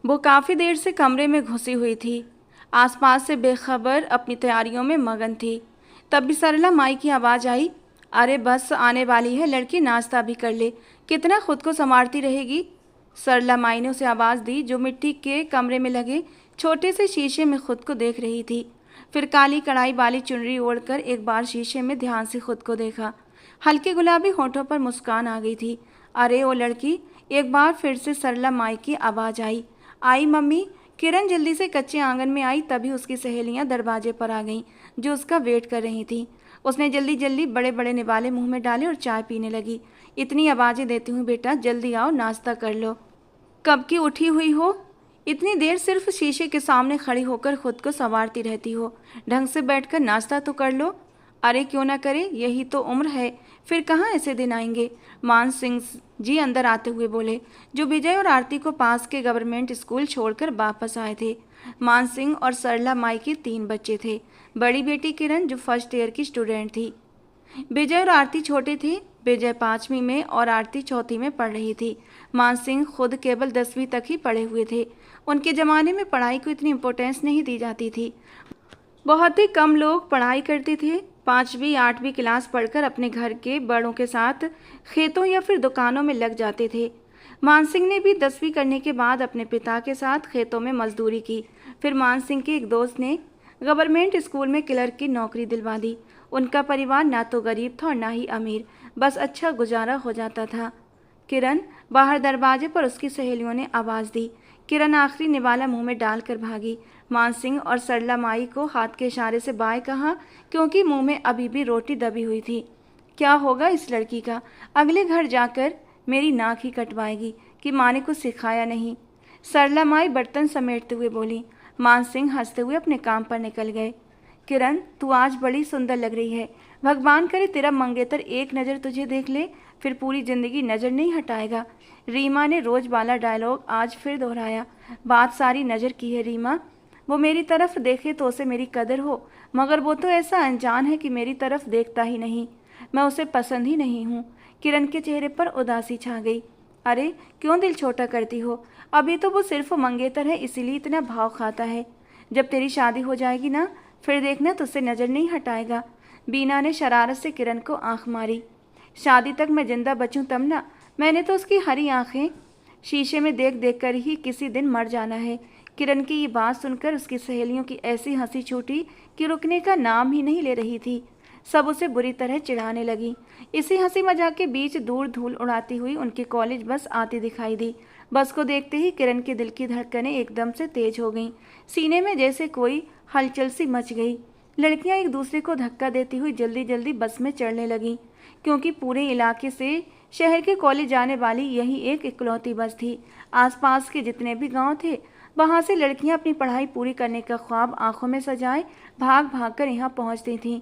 वो काफ़ी देर से कमरे में घुसी हुई थी, आसपास से बेखबर अपनी तैयारियों में मगन थी। तभी सरला माई की आवाज़ आई, अरे बस आने वाली है लड़की, नाश्ता भी कर ले, कितना खुद को संवारती रहेगी। सरला माई ने उसे आवाज़ दी जो मिट्टी के कमरे में लगे छोटे से शीशे में खुद को देख रही थी। फिर काली कढ़ाई वाली चुनरी ओढ़कर एक बार शीशे में ध्यान से खुद को देखा। हल्के गुलाबी होठों पर मुस्कान आ गई थी। अरे ओ लड़की, एक बार फिर से सरला माई की आवाज़ आई। आई मम्मी। किरण जल्दी से कच्चे आंगन में आई, तभी उसकी सहेलियां दरवाजे पर आ गईं जो उसका वेट कर रही थीं। उसने जल्दी जल्दी बड़े बड़े निवाले मुंह में डाले और चाय पीने लगी। इतनी आवाज़ें देती हूँ बेटा, जल्दी आओ नाश्ता कर लो। कब की उठी हुई हो? इतनी देर सिर्फ शीशे के सामने खड़ी होकर खुद को संवारती रहती हो, ढंग से बैठकर नाश्ता तो कर लो। अरे क्यों ना करे, यही तो उम्र है, फिर कहाँ ऐसे दिन आएंगे। मान सिंह जी अंदर आते हुए बोले, जो विजय और आरती को पास के गवर्नमेंट स्कूल छोड़कर वापस आए थे। मान सिंह और सरला माई के 3 बच्चे थे। बड़ी बेटी किरण जो फर्स्ट ईयर की स्टूडेंट थी। विजय और आरती छोटे थे। विजय 5वीं में और आरती 4थी में पढ़ रही थी। मान सिंह खुद केवल 10वीं तक ही पढ़े हुए थे। उनके ज़माने में पढ़ाई को इतनी इम्पोर्टेंस नहीं दी जाती थी। बहुत ही कम लोग पढ़ाई करते थे। 5वीं 8वीं क्लास पढ़कर अपने घर के बड़ों के साथ खेतों या फिर दुकानों में लग जाते थे। मान सिंह ने भी 10वीं करने के बाद अपने पिता के साथ खेतों में मजदूरी की। फिर मान सिंह के एक दोस्त ने गवर्नमेंट स्कूल में क्लर्क की नौकरी दिलवा दी। उनका परिवार ना तो गरीब था और ना ही अमीर, बस अच्छा गुजारा हो जाता था। किरण, बाहर दरवाजे पर उसकी सहेलियों ने आवाज़ दी। किरण आखिरी निवाला मुंह में डालकर भागी। मान सिंह और सरला माई को हाथ के इशारे से बाय कहा, क्योंकि मुंह में अभी भी रोटी दबी हुई थी। क्या होगा इस लड़की का, अगले घर जाकर मेरी नाक ही कटवाएगी कि माँ ने कुछ सिखाया नहीं। सरला माई बर्तन समेटते हुए बोली। मान सिंह हंसते हुए अपने काम पर निकल गए। किरण, तू आज बड़ी सुंदर लग रही है। भगवान करे तेरा मंगेतर एक नज़र तुझे देख ले, फिर पूरी जिंदगी नज़र नहीं हटाएगा। रीमा ने रोज वाला डायलॉग आज फिर दोहराया। बात सारी नज़र की है रीमा। वो मेरी तरफ देखे तो उसे मेरी कदर हो, मगर वो तो ऐसा अनजान है कि मेरी तरफ देखता ही नहीं। मैं उसे पसंद ही नहीं हूँ। किरण के चेहरे पर उदासी छा गई। अरे क्यों दिल छोटा करती हो, अभी तो वो सिर्फ मंगेतर है, इसीलिए इतना भाव खाता है। जब तेरी शादी हो जाएगी ना, फिर देखना तुझसे नज़र नहीं हटाएगा। बीना ने शरारत से किरण को आंख मारी। शादी तक मैं जिंदा बचूं तब ना। मैंने तो उसकी हरी आंखें शीशे में देख देख कर ही किसी दिन मर जाना है। किरण की ये बात सुनकर उसकी सहेलियों की ऐसी हंसी छूटी कि रुकने का नाम ही नहीं ले रही थी। सब उसे बुरी तरह चिढ़ाने लगी। इसी हंसी मजाक के बीच दूर धूल उड़ाती हुई उनकी कॉलेज बस आती दिखाई दी। बस को देखते ही किरण के दिल की धड़कनें एकदम से तेज हो गईं। सीने में जैसे कोई हलचल सी मच गई। लड़कियां एक दूसरे को धक्का देती हुई जल्दी जल्दी बस में चढ़ने लगीं, क्योंकि पूरे इलाके से शहर के कॉलेज जाने वाली यही एक इकलौती बस थी। आसपास के जितने भी गांव थे, वहां से लड़कियां अपनी पढ़ाई पूरी करने का ख्वाब आंखों में सजाए भाग भाग कर यहाँ पहुँचती थीं।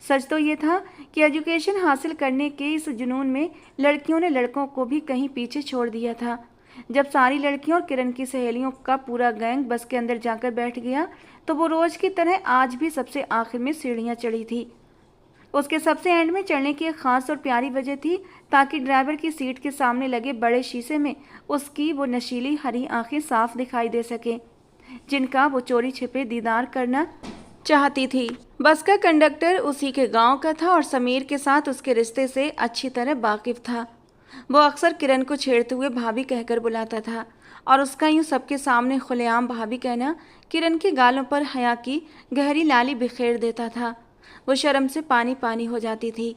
सच तो ये था कि एजुकेशन हासिल करने के इस जुनून में लड़कियों ने लड़कों को भी कहीं पीछे छोड़ दिया था। जब सारी लड़कियों और किरण की सहेलियों का पूरा गैंग बस के अंदर जाकर बैठ गया, तो वो रोज की तरह आज भी सबसे आखिर में सीढ़ियाँ चढ़ी थी। उसके सबसे एंड में चढ़ने की एक खास और प्यारी वजह थी, ताकि ड्राइवर की सीट के सामने लगे बड़े शीशे में उसकी वो नशीली हरी आंखें साफ दिखाई दे सके, जिनका वो चोरी छिपे दीदार करना चाहती थी। बस का कंडक्टर उसी के गांव का था और समीर के साथ उसके रिश्ते से अच्छी तरह वाकिफ था। वो अक्सर किरण को छेड़ते हुए भाभी कहकर बुलाता था, और उसका यूं सबके सामने खुलेआम भाभी कहना किरण के गालों पर हया की गहरी लाली बिखेर देता था। वो शर्म से पानी पानी हो जाती थी।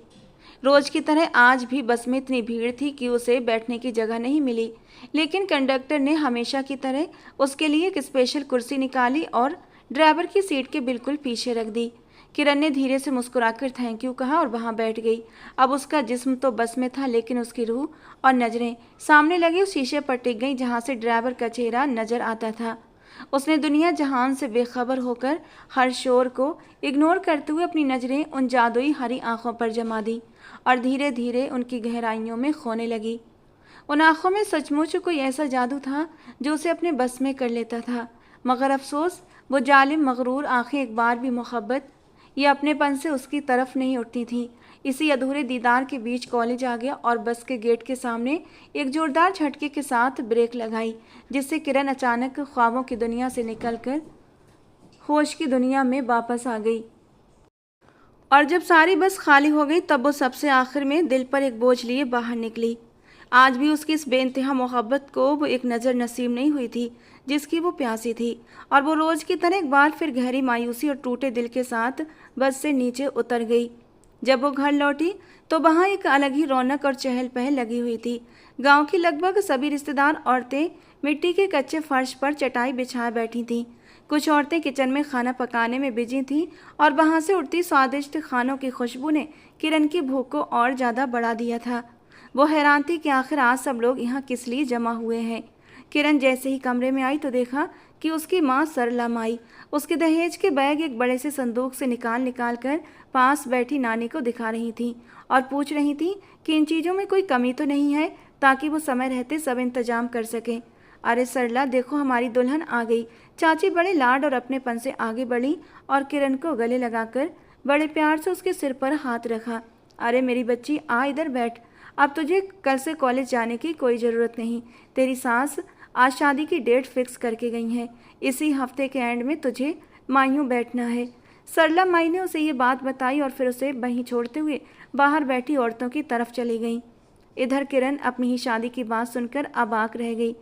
रोज की तरह आज भी बस में इतनी भीड़ थी कि उसे बैठने की जगह नहीं मिली, लेकिन कंडक्टर ने हमेशा की तरह उसके लिए एक स्पेशल कुर्सी निकाली और ड्राइवर की सीट के बिल्कुल पीछे रख दी। किरण ने धीरे से मुस्कुराकर थैंक यू कहा और वहां बैठ गई। अब उसका जिस्म तो बस में था, लेकिन उसकी रूह और नजरें सामने लगे उस शीशे पर टिक गई जहां से ड्राइवर का चेहरा नजर आता था। उसने दुनिया जहान से बेखबर होकर हर शोर को इग्नोर करते हुए अपनी नजरें उन जादुई हरी आंखों पर जमा दी और धीरे धीरे उनकी गहराइयों में खोने लगी। उन आंखों में सचमुच कोई ऐसा जादू था जो उसे अपने बस में कर लेता था, मगर अफसोस वो जालिम मगरूर आंखें एक बार भी मोहब्बत या अपनेपन से उसकी तरफ नहीं उठती थीं। इसी अधूरे दीदार के बीच कॉलेज आ गया और बस के गेट के सामने एक जोरदार झटके के साथ ब्रेक लगाई, जिससे किरण अचानक ख्वाबों की दुनिया से निकलकर होश की दुनिया में वापस आ गई। और जब सारी बस खाली हो गई तब वो सबसे आखिर में दिल पर एक बोझ लिए बाहर निकली। आज भी उसकी इस बेइंतहा मोहब्बत को वो एक नज़र नसीब नहीं हुई थी जिसकी वो प्यासी थी, और वो रोज़ की तरह एक बार फिर गहरी मायूसी और टूटे दिल के साथ बस से नीचे उतर गई। जब वो घर लौटी तो वहाँ एक अलग ही रौनक और चहल पहल लगी हुई थी। गांव की लगभग सभी रिश्तेदार औरतें मिट्टी के कच्चे फर्श पर चटाई बिछाए बैठी थीं। कुछ औरतें किचन में खाना पकाने में बिजी थीं और वहाँ से उठती स्वादिष्ट खानों की खुशबू ने किरण की भूख को और ज़्यादा बढ़ा दिया था। वो हैरान थी कि आखिर आज सब लोग यहाँ किस लिए जमा हुए हैं। किरण जैसे ही कमरे में आई तो देखा कि उसकी माँ सरला माई उसके दहेज के बैग एक बड़े से संदूक से निकाल कर पास बैठी नानी को दिखा रही थी और पूछ रही थी कि इन चीज़ों में कोई कमी तो नहीं है, ताकि वो समय रहते सब इंतजाम कर सकें। अरे सरला, देखो हमारी दुल्हन आ गई। चाची बड़े लाड और अपनेपन से आगे बढ़ी और किरण को गले लगाकर बड़े प्यार से उसके सिर पर हाथ रखा। अरे मेरी बच्ची, आ इधर बैठ। अब तुझे कल से कॉलेज जाने की कोई ज़रूरत नहीं। तेरी सास आज शादी की डेट फिक्स करके गई हैं। इसी हफ्ते के एंड में तुझे मायूं बैठना है। सरला माई ने उसे ये बात बताई और फिर उसे वहीं छोड़ते हुए बाहर बैठी औरतों की तरफ चली गई। इधर किरण अपनी ही शादी की बात सुनकर अबाक रह गई।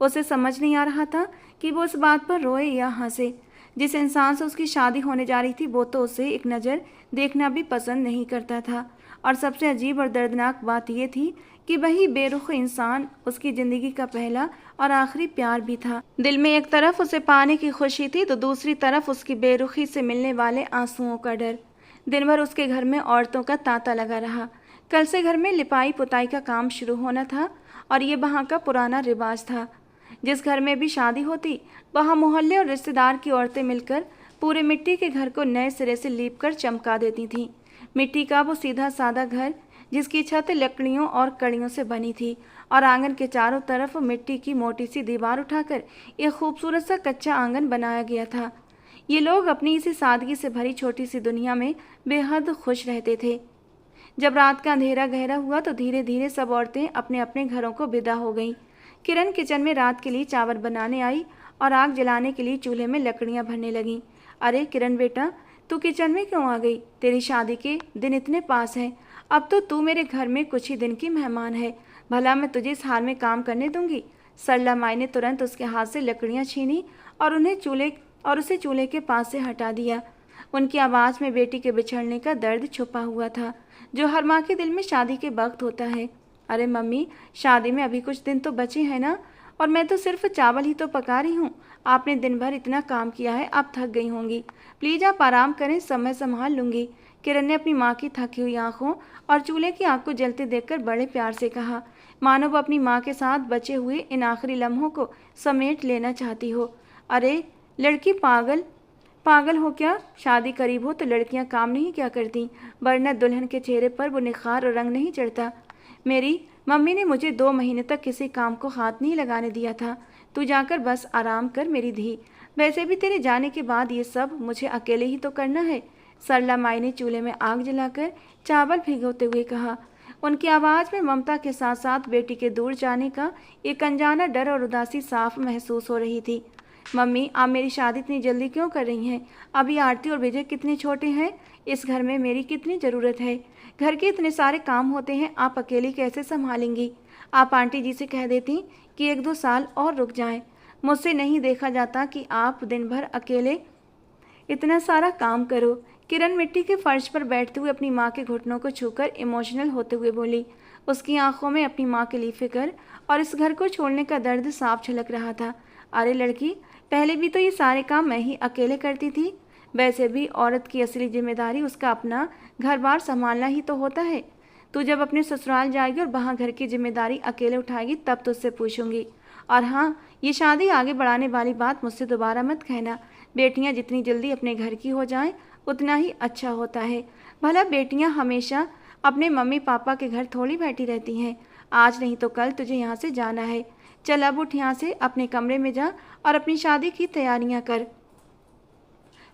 उसे समझ नहीं आ रहा था कि वो इस बात पर रोए या हंसे। जिस इंसान से उसकी शादी होने जा रही थी वो तो उसे एक नज़र देखना भी पसंद नहीं करता था, और सबसे अजीब और दर्दनाक बात यह थी कि वही बेरुख इंसान उसकी ज़िंदगी का पहला और आखिरी प्यार भी था। दिल में एक तरफ उसे पाने की खुशी थी तो दूसरी तरफ उसकी बेरुखी से मिलने वाले आंसुओं का डर। दिन भर उसके घर में औरतों का तांता लगा रहा। कल से घर में लिपाई पुताई का काम शुरू होना था और ये वहाँ का पुराना रिवाज था। जिस घर में भी शादी होती वहाँ मोहल्ले और रिश्तेदार की औरतें मिलकर पूरे मिट्टी के घर को नए सिरे से लीप कर चमका देती थीं। मिट्टी का वो सीधा सादा घर जिसकी छत लकड़ियों और कड़ियों से बनी थी और आंगन के चारों तरफ मिट्टी की मोटी सी दीवार उठाकर एक खूबसूरत सा कच्चा आंगन बनाया गया था। ये लोग अपनी इसी सादगी से भरी छोटी सी दुनिया में बेहद खुश रहते थे। जब रात का अंधेरा गहरा हुआ तो धीरे धीरे सब औरतें अपने अपने घरों को विदा हो गईं। किरण किचन में रात के लिए चावल बनाने आई और आग जलाने के लिए चूल्हे में लकड़ियां भरने लगी। अरे किरण बेटा, तू किचन में क्यों आ गई? तेरी शादी के दिन इतने पास हैं। अब तो तू मेरे घर में कुछ ही दिन की मेहमान है। भला मैं तुझे इस हाल में काम करने दूंगी? सरला माई ने तुरंत उसके हाथ से लकड़ियां छीनी और उसे चूल्हे के पास से हटा दिया। उनकी आवाज़ में बेटी के बिछड़ने का दर्द छुपा हुआ था, जो हर माँ के दिल में शादी के वक्त होता है। अरे मम्मी, शादी में अभी कुछ दिन तो बचे हैं ना, और मैं तो सिर्फ चावल ही तो पका रही हूँ। आपने दिन भर इतना काम किया है, आप थक गई होंगी। प्लीज़ आप आराम करें, समय संभाल लूँगी। किरण ने अपनी माँ की थकी हुई आंखों और चूल्हे की आग को जलते देखकर बड़े प्यार से कहा, मानो वो अपनी माँ के साथ बचे हुए इन आखिरी लम्हों को समेट लेना चाहती हो। अरे लड़की, पागल हो क्या? शादी करीब हो तो लड़कियां काम नहीं क्या करती, वरना दुल्हन के चेहरे पर वो निखार और रंग नहीं चढ़ता। मेरी मम्मी ने मुझे 2 महीने तक किसी काम को हाथ नहीं लगाने दिया था। तू जाकर बस आराम कर मेरी धी। वैसे भी तेरे जाने के बाद ये सब मुझे अकेले ही तो करना है। सरला माई ने चूल्हे में आग जलाकर चावल भिगोते हुए कहा। उनकी आवाज़ में ममता के साथ साथ बेटी के दूर जाने का एक अनजाना डर और उदासी साफ महसूस हो रही थी। मम्मी, आप मेरी शादी इतनी जल्दी क्यों कर रही हैं? अभी आरती और विजय कितने छोटे हैं। इस घर में मेरी कितनी ज़रूरत है। घर के इतने सारे काम होते हैं, आप अकेली कैसे संभालेंगी? आप आंटी जी से कह देती कि 1-2 साल और रुक जाएं। मुझसे नहीं देखा जाता कि आप दिन भर अकेले इतना सारा काम करो। किरण मिट्टी के फर्श पर बैठते हुए अपनी माँ के घुटनों को छूकर इमोशनल होते हुए बोली। उसकी आंखों में अपनी माँ के लिए फिक्र और इस घर को छोड़ने का दर्द साफ झलक रहा था। अरे लड़की, पहले भी तो ये सारे काम मैं ही अकेले करती थी। वैसे भी औरत की असली जिम्मेदारी उसका अपना घर बार संभालना ही तो होता है। तू जब अपने ससुराल जाएगी और वहाँ घर की जिम्मेदारी अकेले उठाएगी तब तुझसे पूछूंगी। और हाँ, ये शादी आगे बढ़ाने वाली बात मुझसे दोबारा मत कहना। बेटियाँ जितनी जल्दी अपने घर की हो जाएं उतना ही अच्छा होता है। भला बेटियाँ हमेशा अपने मम्मी पापा के घर थोड़ी बैठी रहती हैं। आज नहीं तो कल तुझे यहाँ से जाना है। चल अब उठ यहाँ से, अपने कमरे में जा और अपनी शादी की तैयारियाँ कर।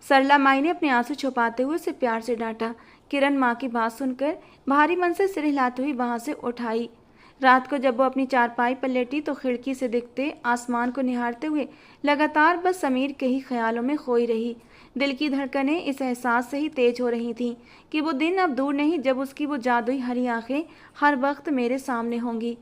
सरला माई ने अपने आंसू छुपाते हुए उसे प्यार से डांटा। किरण माँ की बात सुनकर भारी मन से सिर हिलाते हुई वहां से उठ आई। रात को जब वो अपनी चारपाई पर लेटी तो खिड़की से दिखते आसमान को निहारते हुए लगातार बस समीर के ही ख्यालों में खोई रही। दिल की धड़कनें इस एहसास से ही तेज हो रही थीं कि वो दिन अब दूर नहीं जब उसकी वो जादुई हरी आंखें हर वक्त मेरे सामने होंगी।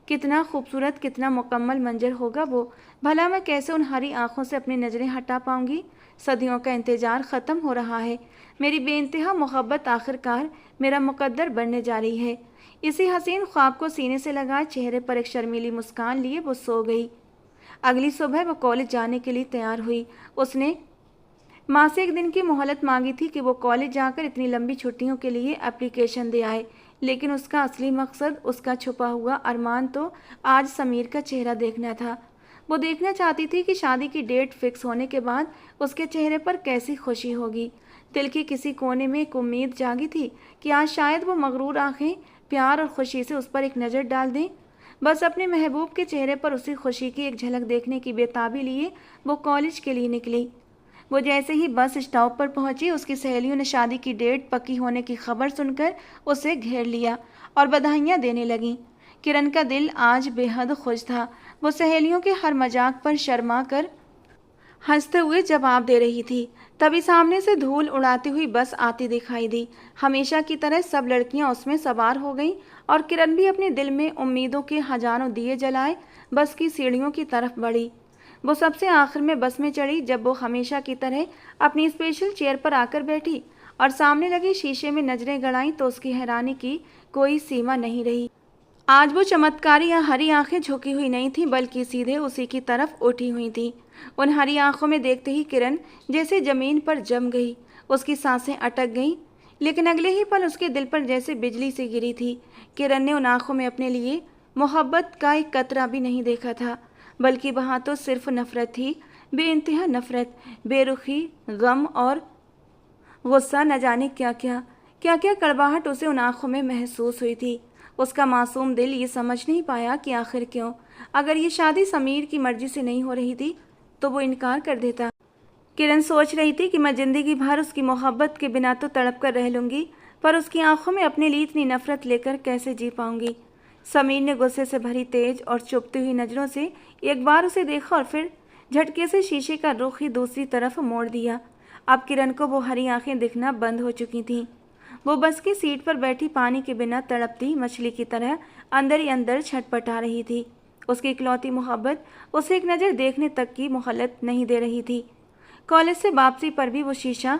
कितना खूबसूरत, कितना मुकम्मल मंजर होगा वो। भला मैं कैसे उन हरी आंखों से अपनी नज़रें हटा पाऊंगी। सदियों का इंतजार ख़त्म हो रहा है। मेरी बेइंतहा मोहब्बत आखिरकार मेरा मुकद्दर बनने जा रही है। इसी हसीन ख्वाब को सीने से लगाए चेहरे पर एक शर्मीली मुस्कान लिए वो सो गई। अगली सुबह वो कॉलेज जाने के लिए तैयार हुई। उसने माँ से एक दिन की मोहलत मांगी थी कि वो कॉलेज जाकर इतनी लंबी छुट्टियों के लिए एप्लीकेशन दे आए, लेकिन उसका असली मकसद, उसका छुपा हुआ अरमान तो आज समीर का चेहरा देखना था। वो देखना चाहती थी कि शादी की डेट फिक्स होने के बाद उसके चेहरे पर कैसी खुशी होगी। दिल के किसी कोने में एक उम्मीद जागी थी कि आज शायद वो मगरूर आंखें प्यार और खुशी से उस पर एक नज़र डाल दें। बस अपने महबूब के चेहरे पर उसी खुशी की एक झलक देखने की बेताबी लिए वो कॉलेज के लिए निकली। वो जैसे ही बस स्टॉप पर पहुंची, उसकी सहेलियों ने शादी की डेट पक्की होने की खबर सुनकर उसे घेर लिया और बधाइयाँ देने लगीं। किरण का दिल आज बेहद खुश था। वो सहेलियों के हर मजाक पर शर्मा कर हंसते हुए जवाब दे रही थी। तभी सामने से धूल उड़ाती हुई बस आती दिखाई दी। हमेशा की तरह सब लड़कियां उसमें सवार हो गईं और किरण भी अपने दिल में उम्मीदों के हजारों दिए जलाए बस की सीढ़ियों की तरफ बढ़ी। वो सबसे आखिर में बस में चढ़ी। जब वो हमेशा की तरह अपनी स्पेशल चेयर पर आकर बैठी और सामने लगे शीशे में नजरें गड़ाईं तो उसकी हैरानी की कोई सीमा नहीं रही। आज वो चमत्कारी या हरी आंखें झुकी हुई नहीं थीं, बल्कि सीधे उसी की तरफ उठी हुई थीं। उन हरी आंखों में देखते ही किरण जैसे जमीन पर जम गई। उसकी सांसें अटक गईं, लेकिन अगले ही पल उसके दिल पर जैसे बिजली सी गिरी थी। किरण ने उन आंखों में अपने लिए मोहब्बत का एक कतरा भी नहीं देखा था, बल्कि वहाँ तो सिर्फ नफरत थी, बेइंतहा नफरत, बेरुखी, गम और गुस्सा। न जाने क्या क्या कड़वाहट उसे उन आंखों में महसूस हुई थी। उसका मासूम दिल ये समझ नहीं पाया कि आखिर क्यों। अगर ये शादी समीर की मर्जी से नहीं हो रही थी तो वो इनकार कर देता। किरण सोच रही थी कि मैं जिंदगी भर उसकी मोहब्बत के बिना तो तड़प कर रह लूँगी, पर उसकी आंखों में अपने लिए इतनी नफरत लेकर कैसे जी पाऊंगी। समीर ने गुस्से से भरी तेज और चुभती हुई नज़रों से एक बार उसे देखा और फिर झटके से शीशे का रुख ही दूसरी तरफ मोड़ दिया। अब किरण को वो हरी आंखें दिखना बंद हो चुकी थीं। वो बस की सीट पर बैठी पानी के बिना तड़पती मछली की तरह अंदर ही अंदर छटपटा रही थी। उसकी इकलौती मोहब्बत उसे एक नज़र देखने तक की मोहलत नहीं दे रही थी। कॉलेज से वापसी पर भी वो शीशा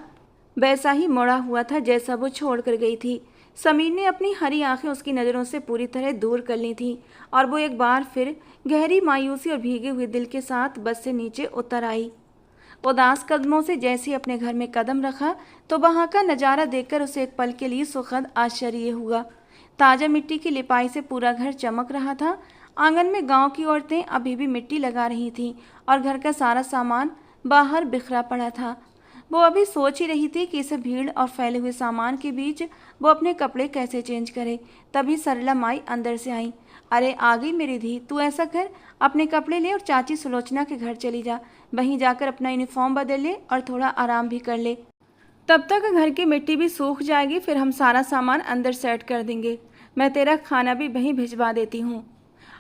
वैसा ही मोड़ा हुआ था जैसा वो छोड़ कर गई थी। समीर ने अपनी हरी आंखें उसकी नज़रों से पूरी तरह दूर कर ली थीं और वो एक बार फिर गहरी मायूसी और भीगे हुए दिल के साथ बस से नीचे उतर आई। उदास कदमों से जैसे अपने घर में कदम रखा तो वहाँ का नज़ारा देखकर उसे एक पल के लिए सुखद आश्चर्य हुआ। ताज़ा मिट्टी की लिपाई से पूरा घर चमक रहा था। आंगन में गांव की औरतें अभी भी मिट्टी लगा रही थीं और घर का सारा सामान बाहर बिखरा पड़ा था। वो अभी सोच ही रही थी कि इस भीड़ और फैले हुए सामान के बीच वो अपने कपड़े कैसे चेंज करे। तभी सरला माई अंदर से आई। अरे आ गई मेरी धी, तू ऐसा कर, अपने कपड़े ले और चाची सुलोचना के घर चली जा। वहीं जाकर अपना यूनिफॉर्म बदल ले और थोड़ा आराम भी कर ले। तब तक घर की मिट्टी भी सूख जाएगी, फिर हम सारा सामान अंदर सेट कर देंगे। मैं तेरा खाना भी वहीं भिजवा देती हूँ।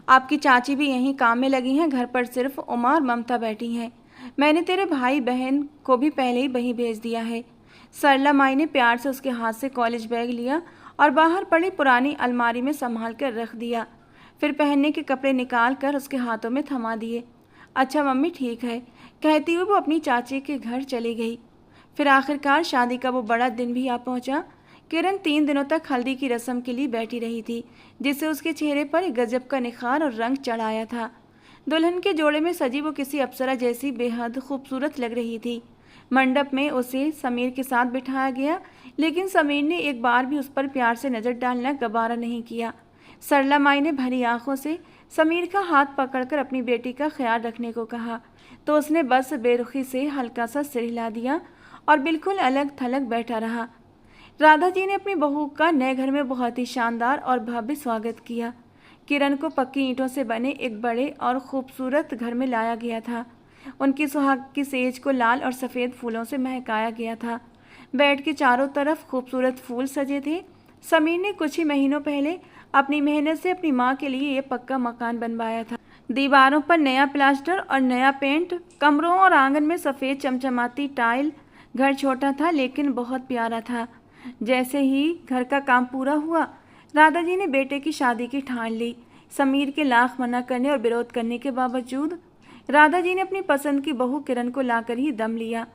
आपकी चाची भी यहीं काम में लगी हैं, घर पर सिर्फ उमा और ममता बैठी हैं। मैंने तेरे भाई बहन को भी पहले ही वहीं भेज दिया है। सरला माई ने प्यार से उसके हाथ से कॉलेज बैग लिया और बाहर पड़ी पुरानी अलमारी में संभाल कर रख दिया। फिर पहनने के कपड़े निकाल कर उसके हाथों में थमा दिए। अच्छा मम्मी ठीक है, कहती हुई वो अपनी चाची के घर चली गई। फिर आखिरकार शादी का वो बड़ा दिन भी आ पहुंचा। किरण 3 दिनों तक हल्दी की रस्म के लिए बैठी रही थी, जिससे उसके चेहरे पर एक गजब का निखार और रंग चढ़ाया था। दुल्हन के जोड़े में सजी वो किसी अप्सरा जैसी बेहद खूबसूरत लग रही थी। मंडप में उसे समीर के साथ बिठाया गया, लेकिन समीर ने एक बार भी उस पर प्यार से नज़र डालना गवारा नहीं किया। सरला माई ने भरी आंखों से समीर का हाथ पकड़कर अपनी बेटी का ख्याल रखने को कहा, तो उसने बस बेरुखी से हल्का सा सिर हिला दिया और बिल्कुल अलग थलग बैठा रहा। राधा जी ने अपनी बहू का नए घर में बहुत ही शानदार और भव्य स्वागत किया। किरण को पक्की ईंटों से बने एक बड़े और खूबसूरत घर में लाया गया था। उनकी सुहाग की सेज को लाल और सफ़ेद फूलों से महकाया गया था। बेड के चारों तरफ खूबसूरत फूल सजे थे। समीर ने कुछ ही महीनों पहले अपनी मेहनत से अपनी माँ के लिए ये पक्का मकान बनवाया था। दीवारों पर नया प्लास्टर और नया पेंट, कमरों और आंगन में सफ़ेद चमचमाती टाइल। घर छोटा था लेकिन बहुत प्यारा था। जैसे ही घर का काम पूरा हुआ, राधा जी ने बेटे की शादी की ठान ली। समीर के लाख मना करने और विरोध करने के बावजूद राधा जी ने अपनी पसंद की बहू किरण को लाकर ही दम लिया।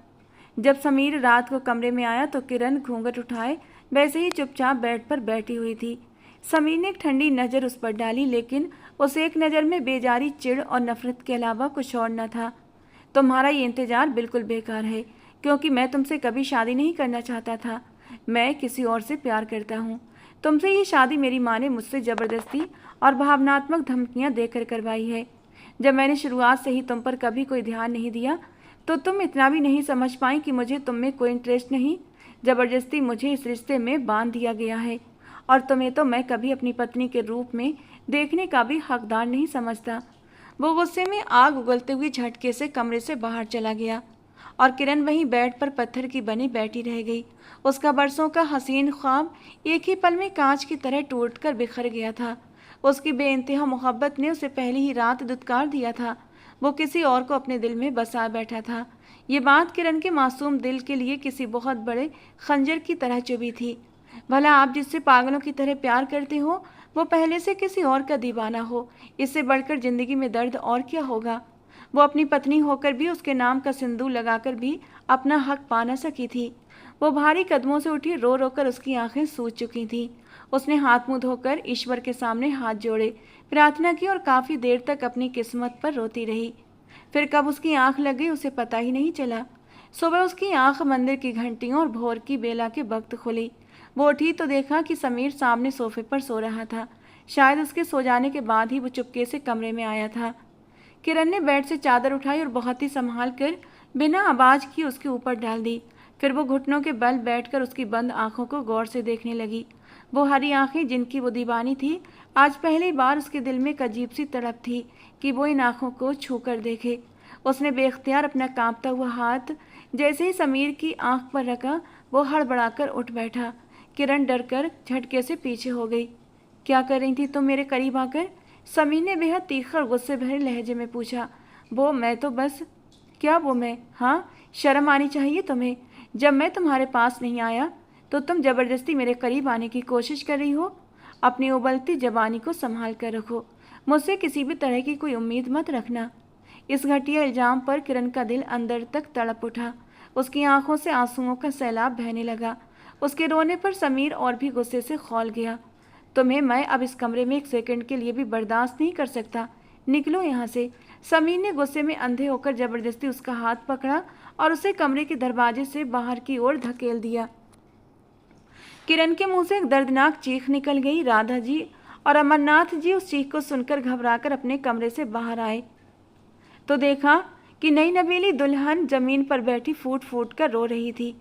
जब समीर रात को कमरे में आया तो किरण घूंघट उठाए वैसे ही चुपचाप बेड पर बैठी हुई थी। समीर ने एक ठंडी नज़र उस पर डाली, लेकिन उस एक नज़र में बेजारी, चिढ़ और नफरत के अलावा कुछ और न था। तुम्हारा ये इंतज़ार बिल्कुल बेकार है, क्योंकि मैं तुमसे कभी शादी नहीं करना चाहता था। मैं किसी और से प्यार करता हूँ। तुमसे ये शादी मेरी माँ ने मुझसे ज़बरदस्ती और भावनात्मक धमकियाँ देकर करवाई है। जब मैंने शुरुआत से ही तुम पर कभी कोई ध्यान नहीं दिया तो तुम इतना भी नहीं समझ पाई कि मुझे तुम में कोई इंटरेस्ट नहीं। ज़बरदस्ती मुझे इस रिश्ते में बांध दिया गया है, और तुम्हें तो मैं कभी अपनी पत्नी के रूप में देखने का भी हकदार नहीं समझता। वो गुस्से में आग उगलते हुए झटके से कमरे से बाहर चला गया और किरण वहीं बेड पर पत्थर की बनी बैठी रह गई। उसका बरसों का हसीन ख्वाब एक ही पल में कांच की तरह टूटकर बिखर गया था। उसकी बेइंतहा मोहब्बत ने उसे पहली ही रात दुत्कार दिया था। वो किसी और को अपने दिल में बसा बैठा था। ये बात किरण के मासूम दिल के लिए किसी बहुत बड़े खंजर की तरह चुभी थी। भला आप जिससे पागलों की तरह प्यार करते हो वो पहले से किसी और का दीवाना हो, इससे बढ़कर जिंदगी में दर्द और क्या होगा। वो अपनी पत्नी होकर भी उसके नाम का सिंदूर लगाकर भी अपना हक पा न सकी थी। वो भारी कदमों से उठी, रो रो कर उसकी आंखें सूज चुकी थीं। उसने हाथ मुंह धोकर ईश्वर के सामने हाथ जोड़े, प्रार्थना की और काफ़ी देर तक अपनी किस्मत पर रोती रही। फिर कब उसकी आंख लग गई उसे पता ही नहीं चला। सुबह उसकी आंख मंदिर की घंटियों और भोर की बेला के वक्त खुली। वो उठी तो देखा कि समीर सामने सोफे पर सो रहा था। शायद उसके सो जाने के बाद ही वो चुपके से कमरे में आया था। किरण ने बेड से चादर उठाई और बहुत ही संभाल कर बिना आवाज़ की उसके ऊपर डाल दी। फिर वो घुटनों के बल बैठकर उसकी बंद आंखों को गौर से देखने लगी। वो हरी आंखें जिनकी वो दीवानी थी, आज पहली बार उसके दिल में एक अजीब सी तड़प थी कि वो इन आंखों को छू कर देखे। उसने बेख्तियार अपना कांपता हुआ हाथ जैसे ही समीर की आंख पर रखा, वो हड़बड़ाकर उठ बैठा। किरण डरकर झटके से पीछे हो गई। क्या कर रही थी तुम मेरे करीब आकर? समीर ने बेहद तीखा और गुस्से भरे लहजे में पूछा। वो मैं तो बस। क्या वो मैं? हाँ, शर्म आनी चाहिए तुम्हें। जब मैं तुम्हारे पास नहीं आया तो तुम जबरदस्ती मेरे करीब आने की कोशिश कर रही हो। अपनी उबलती जवानी को संभाल कर रखो। मुझसे किसी भी तरह की कोई उम्मीद मत रखना। इस घटिया इल्जाम पर किरण का दिल अंदर तक तड़प उठा। उसकी आंखों से आंसुओं का सैलाब बहने लगा। उसके रोने पर समीर और भी गुस्से से खौल गया। तुम्हें मैं अब इस कमरे में एक सेकंड के लिए भी बर्दाश्त नहीं कर सकता। निकलो यहाँ से। समीर ने गुस्से में अंधे होकर जबरदस्ती उसका हाथ पकड़ा और उसे कमरे के दरवाजे से बाहर की ओर धकेल दिया। किरण के मुंह से एक दर्दनाक चीख निकल गई। राधा जी और अमरनाथ जी उस चीख को सुनकर घबराकर अपने कमरे से बाहर आए तो देखा कि नई नवेली दुल्हन जमीन पर बैठी फूट फूट कर रो रही थी।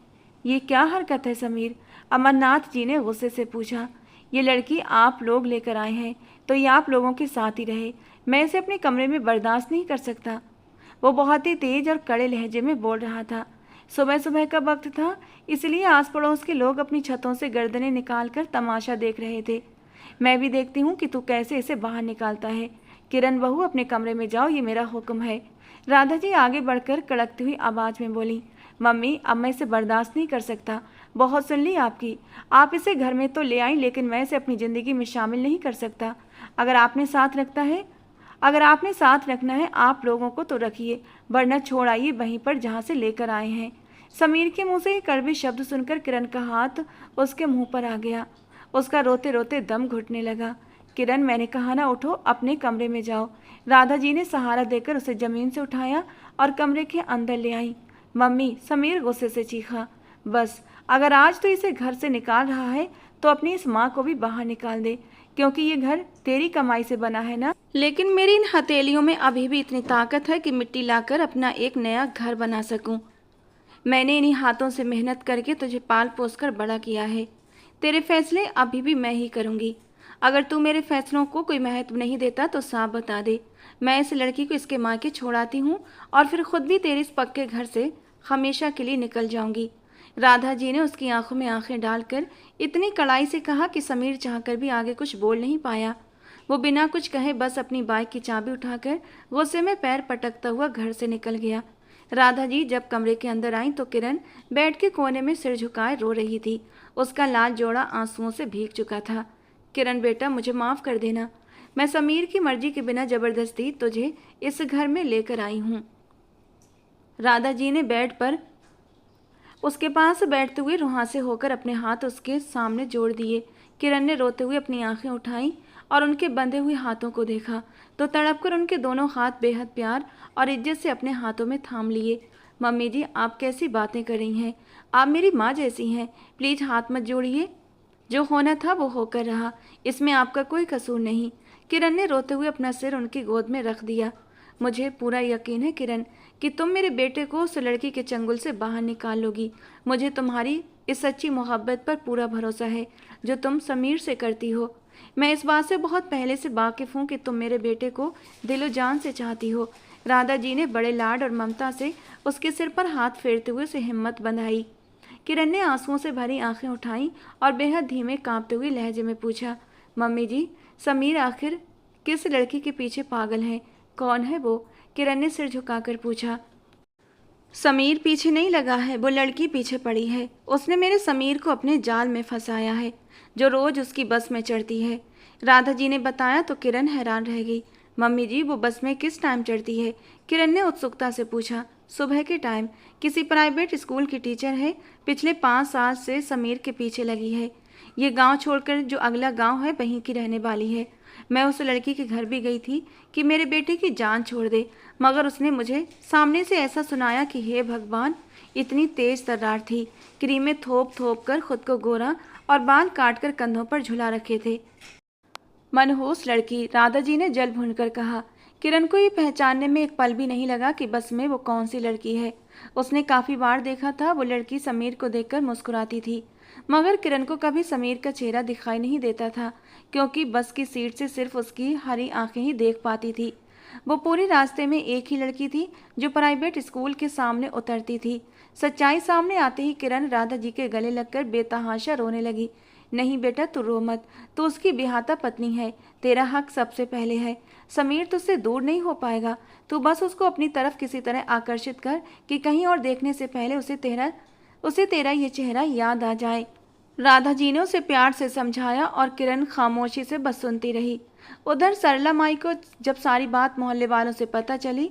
ये क्या हरकत है समीर? अमरनाथ जी ने गुस्से से पूछा। ये लड़की आप लोग लेकर आए हैं तो ये आप लोगों के साथ ही रहे। मैं इसे अपने कमरे में बर्दाश्त नहीं कर सकता। वो बहुत ही तेज और कड़े लहजे में बोल रहा था। सुबह सुबह का वक्त था, इसलिए आस पड़ोस के लोग अपनी छतों से गर्दनें निकाल कर तमाशा देख रहे थे। मैं भी देखती हूँ कि तू कैसे इसे बाहर निकालता है। किरण बहू, अपने कमरे में जाओ, ये मेरा हुक्म है। राधा जी आगे बढ़कर कड़कती हुई आवाज़ में बोली। मम्मी, अब मैं इसे बर्दाश्त नहीं कर सकता। बहुत सुन ली आपकी। आप इसे घर में तो ले आई, लेकिन मैं इसे अपनी ज़िंदगी में शामिल नहीं कर सकता। अगर आपने साथ रखना है आप लोगों को तो रखिए, वरना छोड़ आइए वहीं पर जहाँ से लेकर आए हैं। समीर के मुंह से ये कड़वे शब्द सुनकर किरण का हाथ उसके मुंह पर आ गया। उसका रोते रोते दम घुटने लगा। किरण, मैंने कहा ना, उठो, अपने कमरे में जाओ। राधा जी ने सहारा देकर उसे ज़मीन से उठाया और कमरे के अंदर ले आई। मम्मी, समीर गुस्से से चीखा। बस, अगर आज तो इसे घर से निकाल रहा है तो अपनी इस माँ को भी बाहर निकाल दे, क्योंकि ये घर तेरी कमाई से बना है ना। लेकिन मेरी इन हथेलियों में अभी भी इतनी ताकत है कि मिट्टी लाकर अपना एक नया घर बना सकूं। मैंने इन्हीं हाथों से मेहनत करके तुझे पाल पोस कर बड़ा किया है। तेरे फैसले अभी भी मैं ही करूँगी। अगर तू मेरे फैसलों को कोई महत्व नहीं देता तो साफ बता दे। मैं इस लड़की को इसके माँ के छोड़ाती हूँ और फिर खुद भी तेरे इस पक्के घर से हमेशा के लिए निकल जाऊँगी। राधा जी ने उसकी आंखों में आंखें डालकर इतनी कड़ाई से कहा कि समीर चाहकर भी आगे कुछ बोल नहीं पाया। वो बिना कुछ कहे बस अपनी बाइक की चाबी उठाकर गुस्से में पैर पटकता हुआ घर से निकल गया। राधा जी जब कमरे के अंदर आई तो किरण बेड के कोने में सिर झुकाए रो रही थी। उसका लाल जोड़ा आंसुओं से भीग चुका था। किरण बेटा, मुझे माफ़ कर देना। मैं समीर की मर्जी के बिना जबरदस्ती तुझे इस घर में लेकर आई हूँ। राधा जी ने बेड पर उसके पास बैठते हुए रुहासे होकर अपने हाथ उसके सामने जोड़ दिए। किरण ने रोते हुए अपनी आंखें उठाई और उनके बंधे हुए हाथों को देखा तो तड़पकर उनके दोनों हाथ बेहद प्यार और इज्जत से अपने हाथों में थाम लिए। मम्मी जी, आप कैसी बातें कर रही हैं? आप मेरी माँ जैसी हैं। प्लीज़ हाथ मत जोड़िए। जो होना था वो होकर रहा, इसमें आपका कोई कसूर नहीं। किरण ने रोते हुए अपना सिर उनकी गोद में रख दिया। मुझे पूरा यकीन है किरण कि तुम मेरे बेटे को उस लड़की के चंगुल से बाहर निकाल लोगी। मुझे तुम्हारी इस सच्ची मोहब्बत पर पूरा भरोसा है जो तुम समीर से करती हो। मैं इस बात से बहुत पहले से वाकिफ़ हूँ कि तुम मेरे बेटे को दिलो जान से चाहती हो। राधा जी ने बड़े लाड और ममता से उसके सिर पर हाथ फेरते हुए उसे हिम्मत बंधाई। किरण ने आंसुओं से भरी आंखें उठाईं और बेहद धीमे कांपते हुए लहजे में पूछा, मम्मी जी, समीर आखिर किस लड़की के पीछे पागल है? कौन है वो? किरण ने सिर झुकाकर पूछा। समीर पीछे नहीं लगा है, वो लड़की पीछे पड़ी है। उसने मेरे समीर को अपने जाल में फंसाया है, जो रोज उसकी बस में चढ़ती है। राधा जी ने बताया तो किरण हैरान रह गई। मम्मी जी, वो बस में किस टाइम चढ़ती है? किरण ने उत्सुकता से पूछा। सुबह के टाइम। किसी प्राइवेट स्कूल की टीचर है, पिछले 5 साल से समीर के पीछे लगी है। ये गांव छोड़कर जो अगला गांव है वहीं की रहने वाली है। मैं उस लड़की के घर भी गई थी कि मेरे बेटे की जान छोड़ दे, मगर उसने मुझे सामने से ऐसा सुनाया कि हे भगवान, इतनी तेज तर्रार थी। क्रीमें थोप थोप कर खुद को गोरा और बाल काटकर कंधों पर झुला रखे थे। मनहूस लड़की, राधा जी ने जल भूनकर कहा। किरण को ये पहचानने में एक पल भी नहीं लगा कि बस में वो कौन सी लड़की है। उसने काफ़ी बार देखा था वो लड़की समीर को देखकर मुस्कुराती थी, मगर किरण को कभी समीर का चेहरा दिखाई नहीं देता था, क्योंकि बस की सीट से सिर्फ उसकी हरी आंखें ही देख पाती थी। वो पूरे रास्ते में एक ही लड़की थी जो प्राइवेट स्कूल के सामने उतरती थी। सच्चाई सामने आते ही किरण राधा जी के गले लगकर बेतहाशा रोने लगी। नहीं बेटा, तू रो मत। तू उसकी बिहाता पत्नी है, तेरा हक सबसे पहले है। समीर तुझसे दूर नहीं हो पाएगा। तू बस उसको अपनी तरफ किसी तरह आकर्षित कर कि कहीं और देखने से पहले उसे तेरा ये चेहरा याद आ जाए। राधा जी ने उसे प्यार से समझाया और किरण खामोशी से बस सुनती रही। उधर सरला माई को जब सारी बात मोहल्ले वालों से पता चली,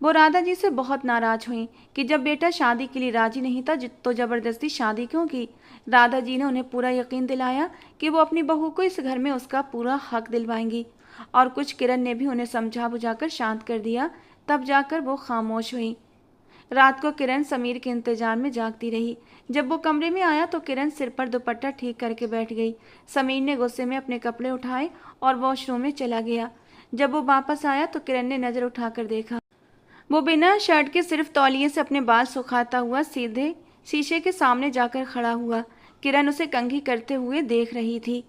वो राधा जी से बहुत नाराज हुई कि जब बेटा शादी के लिए राजी नहीं था तो जबरदस्ती शादी क्यों की। राधा जी ने उन्हें पूरा यकीन दिलाया कि वो अपनी बहू को इस घर में उसका पूरा हक दिलवाएंगी, और कुछ किरण ने भी उन्हें समझा बुझाकर शांत कर दिया। तब जाकर वो खामोश हुई। रात को किरण समीर के इंतजार में जागती रही। जब वो कमरे में आया तो किरण सिर पर दुपट्टा ठीक करके बैठ गई। समीर ने गुस्से में अपने कपड़े उठाए और वॉशरूम में चला गया। जब वो वापस आया तो किरण ने नज़र उठाकर देखा। वो बिना शर्ट के सिर्फ तौलिए से अपने बाल सुखाता हुआ सीधे शीशे के सामने जाकर खड़ा हुआ। किरण उसे कंघी करते हुए देख रही थी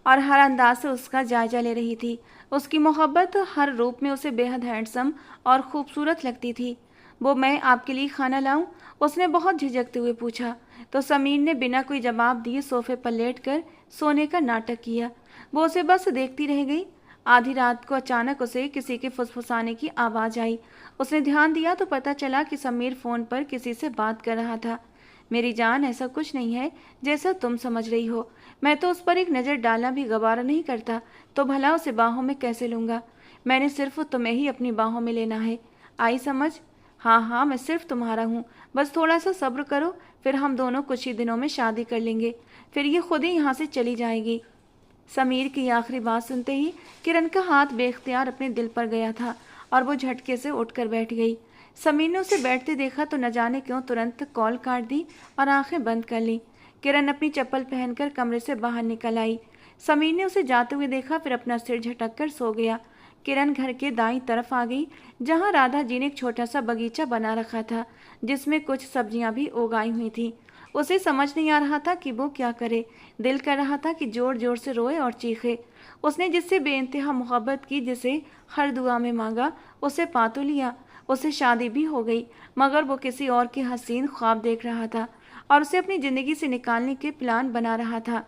और हर अंदाज से उसका जायजा ले रही थी। उसकी मोहब्बत हर रूप में उसे बेहद हैंडसम और खूबसूरत लगती थी। वो मैं आपके लिए खाना लाऊं? उसने बहुत झिझकते हुए पूछा तो समीर ने बिना कोई जवाब दिए सोफे पर लेटकर सोने का नाटक किया। वो उसे बस देखती रह गई। आधी रात को अचानक उसे किसी के फुसफुसाने की आवाज़ आई। उसने ध्यान दिया तो पता चला कि समीर फ़ोन पर किसी से बात कर रहा था। मेरी जान, ऐसा कुछ नहीं है जैसा तुम समझ रही हो। मैं तो उस पर एक नज़र डालना भी गवारा नहीं करता, तो भला उसे बाहों में कैसे लूँगा? मैंने सिर्फ तुम्हें ही अपनी बाहों में लेना है। आई समझ? हाँ हाँ, मैं सिर्फ तुम्हारा हूँ। बस थोड़ा सा सब्र करो, फिर हम दोनों कुछ ही दिनों में शादी कर लेंगे। फिर ये खुद ही यहाँ से चली जाएगी। समीर की आखिरी बात सुनते ही किरण का हाथ बेख्तियार अपने दिल पर गया था और वो झटके से उठकर बैठ गई। समीर ने उसे बैठते देखा तो न जाने क्यों तुरंत कॉल काट दी और आंखें बंद कर ली। किरण अपनी चप्पल पहनकर कमरे से बाहर निकल आई। समीर ने उसे जाते हुए देखा, फिर अपना सिर झटक कर सो गया। किरण घर के दाईं तरफ आ गई, जहाँ राधा जी ने एक छोटा सा बगीचा बना रखा था, जिसमें कुछ सब्जियां भी उगाई हुई थी। उसे समझ नहीं आ रहा था कि वो क्या करे। दिल कर रहा था कि जोर जोर से रोए और चीखे। उसने जिससे बेइंतहा मोहब्बत की, जिसे हर दुआ में मांगा, उसे पा तो लिया। उसे शादी भी हो गई, मगर वो किसी और के हसीन ख्वाब देख रहा था। और उसे अपनी ज़िंदगी से निकालने के प्लान बना रहा था।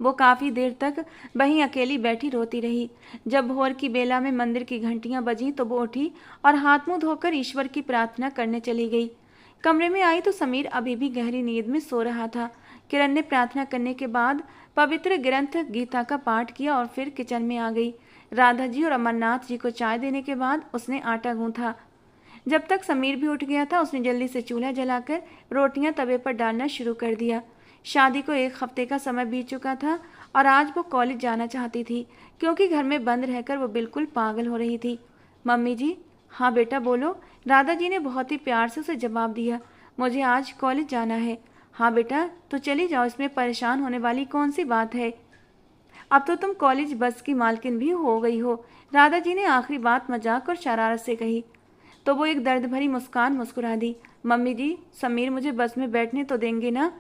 वो काफ़ी देर तक वहीं अकेली बैठी रोती रही। जब भोर की बेला में मंदिर की घंटियां बजीं तो वो उठी और हाथ मुंह धोकर ईश्वर की प्रार्थना करने चली गई। कमरे में आई तो समीर अभी भी गहरी नींद में सो रहा था। किरण ने प्रार्थना करने के बाद पवित्र ग्रंथ गीता का पाठ किया और फिर किचन में आ गई। राधा जी और अमरनाथ जी को चाय देने के बाद उसने आटा गूंथा। जब तक समीर भी उठ गया था उसने जल्दी से चूल्हा जलाकर रोटियां तवे पर डालना शुरू कर दिया। शादी को 1 हफ्ते का समय बीत चुका था और आज वो कॉलेज जाना चाहती थी, क्योंकि घर में बंद रहकर वो बिल्कुल पागल हो रही थी। मम्मी जी। हाँ बेटा बोलो, राधा जी ने बहुत ही प्यार से उसे जवाब दिया। मुझे आज कॉलेज जाना है। हाँ बेटा तो चली जाओ, इसमें परेशान होने वाली कौन सी बात है। अब तो तुम कॉलेज बस की मालकिन भी हो गई हो, राधा जी ने आखिरी बात मजाक और शरारत से कही। तो वो एक दर्द भरी मुस्कान मुस्कुरा दी। मम्मी जी, समीर मुझे बस में बैठने तो देंगे ना?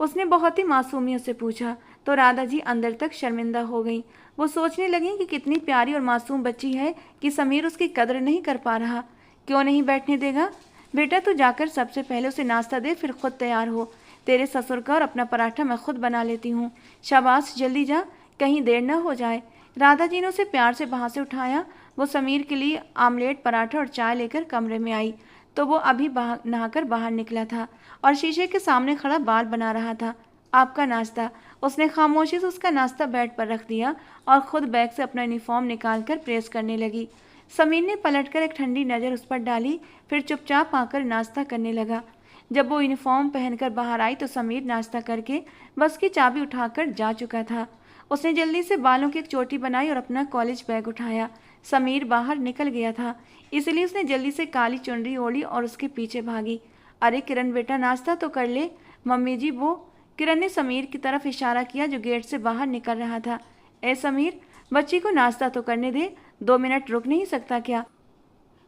उसने बहुत ही मासूमियत से पूछा। तो राधा जी अंदर तक शर्मिंदा हो गई। वो सोचने लगी कि कितनी प्यारी और मासूम बच्ची है कि समीर उसकी कदर नहीं कर पा रहा। क्यों नहीं बैठने देगा? बेटा तू जाकर सबसे पहले उसे नाश्ता दे, फिर खुद तैयार हो। तेरे ससुर का और अपना पराठा मैं खुद बना लेती हूँ। शाबाश, जल्दी जा, कहीं देर न हो जाए। राधा जी ने उसे प्यार से वहाँ से उठाया। वो समीर के लिए आमलेट, पराठा और चाय लेकर कमरे में आई तो वो अभी नहाकर बाहर निकला था और शीशे के सामने खड़ा बाल बना रहा था। आपका नाश्ता। उसने खामोशी से उसका नाश्ता बेड पर रख दिया और खुद बैग से अपना यूनिफॉर्म निकालकर प्रेस करने लगी। समीर ने पलटकर एक ठंडी नज़र उस पर डाली, फिर चुपचाप आकर नाश्ता करने लगा। जब वो यूनिफॉर्म पहनकर बाहर आई तो समीर नाश्ता करके बस की चाबी उठाकर जा चुका था। उसने जल्दी से बालों की एक चोटी बनाई और अपना कॉलेज बैग उठाया। समीर बाहर निकल गया था, इसलिए उसने जल्दी से काली चुनरी ओढ़ी और उसके पीछे भागी। अरे किरण बेटा, नाश्ता तो कर ले। मम्मी जी वो। किरण ने समीर की तरफ इशारा किया जो गेट से बाहर निकल रहा था। ए समीर, बच्ची को नाश्ता तो करने दे, 2 मिनट रुक नहीं सकता क्या?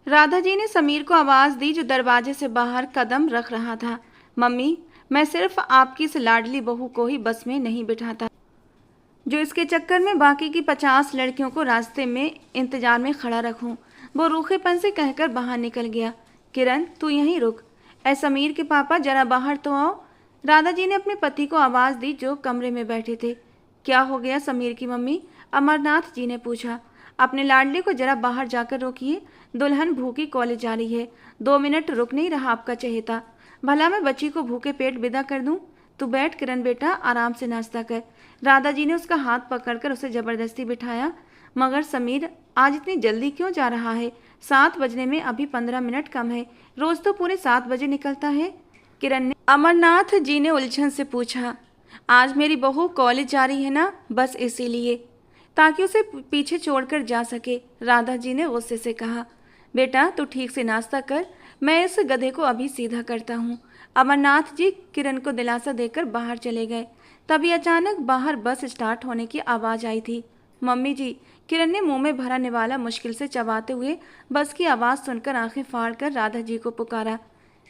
राधा जी ने समीर को आवाज़ दी जो दरवाजे से बाहर कदम रख रहा था। मम्मी, मैं सिर्फ आपकी इस लाडली बहू को ही बस में नहीं बिठाता जो इसके चक्कर में बाकी की 50 लड़कियों को रास्ते में इंतजार में खड़ा रखूं। वो रूखेपन से कहकर बाहर निकल गया। किरण तू यहीं रुक। ए समीर के पापा, जरा बाहर तो आओ। राधा जी ने अपने पति को आवाज़ दी जो कमरे में बैठे थे। क्या हो गया समीर की मम्मी? अमरनाथ जी ने पूछा। अपने लाडले को जरा बाहर जाकर रोकिए, दुल्हन भूखी कॉलेज जा रही है। 2 मिनट रुक नहीं रहा आपका चहेता। भला मैं बच्ची को भूखे पेट विदा कर दूं? तू बैठ किरण बेटा, आराम से नाश्ता कर। राधा जी ने उसका हाथ पकड़कर उसे जबरदस्ती बिठाया। मगर समीर, आज इतनी जल्दी क्यों जा रहा है? 7 बजने में अभी 15 मिनट कम है। रोज तो पूरे 7 बजे निकलता है। किरण ने अमरनाथ जी ने उलझन से पूछा। आज मेरी बहू कॉलेज जा रही है ना, बस इसीलिए, ताकि उसे पीछे छोड़कर जा सके। राधा जी ने गुस्से से कहा। बेटा तू ठीक से नाश्ता कर, मैं इस गधे को अभी सीधा करता हूँ। अमरनाथ जी किरण को दिलासा देकर बाहर चले गए। तभी अचानक बाहर बस स्टार्ट होने की आवाज़ आई थी। मम्मी जी। किरण ने मुंह में भरा निवाला मुश्किल से चबाते हुए बस की आवाज़ सुनकर आंखें फाड़कर राधा जी को पुकारा।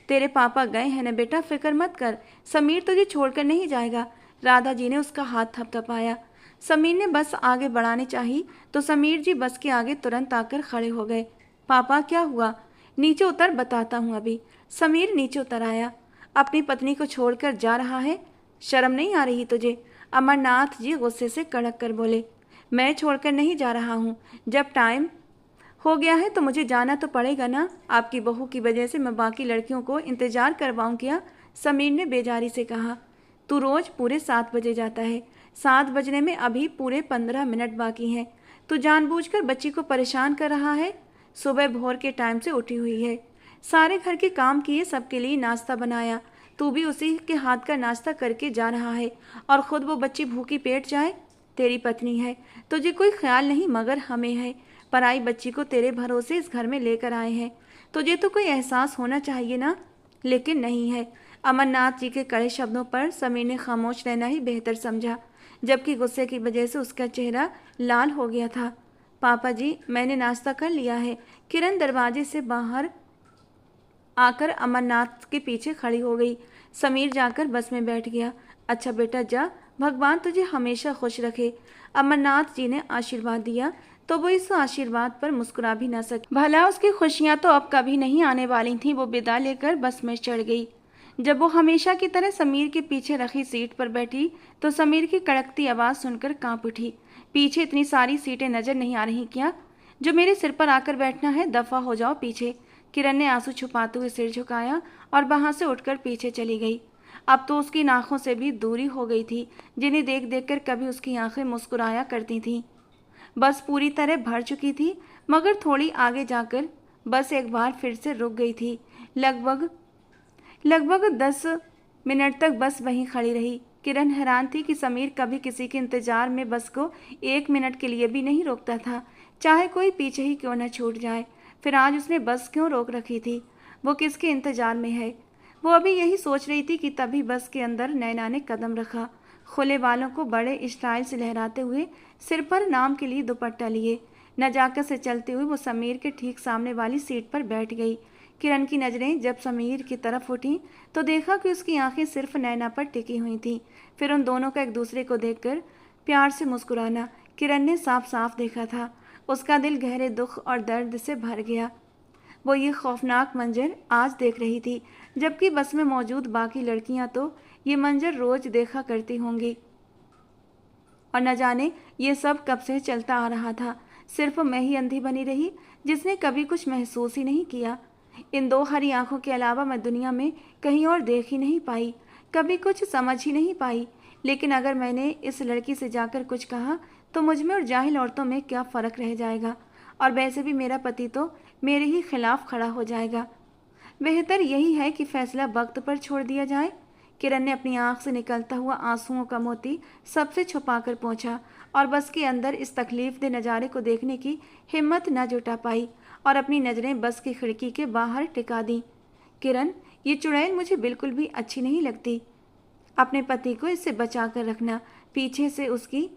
तेरे पापा गए हैं ना बेटा, फिक्र मत कर, समीर तुझे छोड़कर नहीं जाएगा। राधा जी ने उसका हाथ थपथपाया। समीर ने बस आगे बढ़ानी चाहिए तो समीर जी बस के आगे तुरंत आकर खड़े हो गए। पापा क्या हुआ? नीचे उतर, बताता हूँ अभी। समीर नीचे उतर आया। अपनी पत्नी को छोड़कर जा रहा है? शर्म नहीं आ रही तुझे? अमरनाथ जी गुस्से से कड़क कर बोले। मैं छोड़कर नहीं जा रहा हूँ, जब टाइम हो गया है तो मुझे जाना तो पड़ेगा ना। आपकी बहू की वजह से मैं बाकी लड़कियों को इंतजार करवाऊँ क्या? समीर ने बेजारी से कहा। तू रोज पूरे 7 बजे जाता है, 7 बजने में अभी पूरे 15 मिनट बाकी हैं। तू जानबूझकर बच्ची को परेशान कर रहा है। सुबह भोर के टाइम से उठी हुई है, सारे घर के काम किए, सबके लिए नाश्ता बनाया। तू भी उसी के हाथ का नाश्ता करके जा रहा है और ख़ुद वो बच्ची भूखी पेट जाए। तेरी पत्नी है, तुझे कोई ख्याल नहीं मगर हमें है। पराई बच्ची को तेरे भरोसे इस घर में लेकर आए हैं, तुझे तो कोई एहसास होना चाहिए ना, लेकिन नहीं है। अमरनाथ जी के कड़े शब्दों पर समीर ने खामोश रहना ही बेहतर समझा, जबकि गुस्से की वजह से उसका चेहरा लाल हो गया था। पापा जी, मैंने नाश्ता कर लिया है। किरण दरवाजे से बाहर आकर अमरनाथ के पीछे खड़ी हो गई। समीर जाकर बस में बैठ गया। अच्छा बेटा जा, भगवान तुझे हमेशा खुश रखे। अमरनाथ जी ने आशीर्वाद दिया तो वो इस आशीर्वाद पर मुस्कुरा भी न सकी। भला उसकी खुशियां तो अब कभी नहीं आने वाली थीं। वो विदा लेकर बस में चढ़ गई। जब वो हमेशा की तरह समीर के पीछे रखी सीट पर बैठी तो समीर की कड़कती आवाज़ सुनकर कांप उठी। पीछे इतनी सारी सीटें नजर नहीं आ रही क्या? जो मेरे सिर पर आकर बैठना है, दफा हो जाओ पीछे। किरण ने आंसू छुपाते हुए सिर झुकाया और वहां से उठकर पीछे चली गई। अब तो उसकी आंखों से भी दूरी हो गई थी, जिन्हें देख देख कर कभी उसकी आंखें मुस्कुराया करती थीं। बस पूरी तरह भर चुकी थी, मगर थोड़ी आगे जाकर बस एक बार फिर से रुक गई थी। लगभग लगभग 10 मिनट तक बस वहीं खड़ी रही। किरण हैरान थी कि समीर कभी किसी के इंतजार में बस को 1 मिनट के लिए भी नहीं रोकता था, चाहे कोई पीछे ही क्यों न छूट जाए। फिर आज उसने बस क्यों रोक रखी थी? वो किसके इंतजार में है? वो अभी यही सोच रही थी कि तभी बस के अंदर नैना ने कदम रखा। खुले बालों को बड़े स्टाइल से लहराते हुए, सिर पर नाम के लिए दुपट्टा लिए, नजाकत से चलते हुए वो समीर के ठीक सामने वाली सीट पर बैठ गई। किरण की नज़रें जब समीर की तरफ उठी तो देखा कि उसकी आंखें सिर्फ नैना पर टिकी हुई थीं। फिर उन दोनों का एक दूसरे को देखकर प्यार से मुस्कुराना किरण ने साफ साफ देखा था। उसका दिल गहरे दुख और दर्द से भर गया। वो ये खौफनाक मंजर आज देख रही थी, जबकि बस में मौजूद बाकी लड़कियां तो ये मंजर रोज देखा करती होंगी। और न जाने ये सब कब से चलता आ रहा था। सिर्फ मैं ही अंधी बनी रही, जिसने कभी कुछ महसूस ही नहीं किया। इन दो हरी आंखों के अलावा मैं दुनिया में कहीं और देख ही नहीं पाई, कभी कुछ समझ ही नहीं पाई। लेकिन अगर मैंने इस लड़की से जाकर कुछ कहा तो मुझ में और जाहिल औरतों में क्या फ़र्क रह जाएगा? और वैसे भी मेरा पति तो मेरे ही खिलाफ खड़ा हो जाएगा। बेहतर यही है कि फैसला वक्त पर छोड़ दिया जाए। किरण ने अपनी आंख से निकलता हुआ आंसुओं का मोती सबसे छुपाकर पहुंचा और बस के अंदर इस तकलीफदेह नज़ारे को देखने की हिम्मत न जुटा पाई और अपनी नज़रें बस की खिड़की के बाहर टिका दी। किरण, ये चुड़ैल मुझे बिल्कुल भी अच्छी नहीं लगती। अपने पति को इससे बचा कर रखना। पीछे से उसकी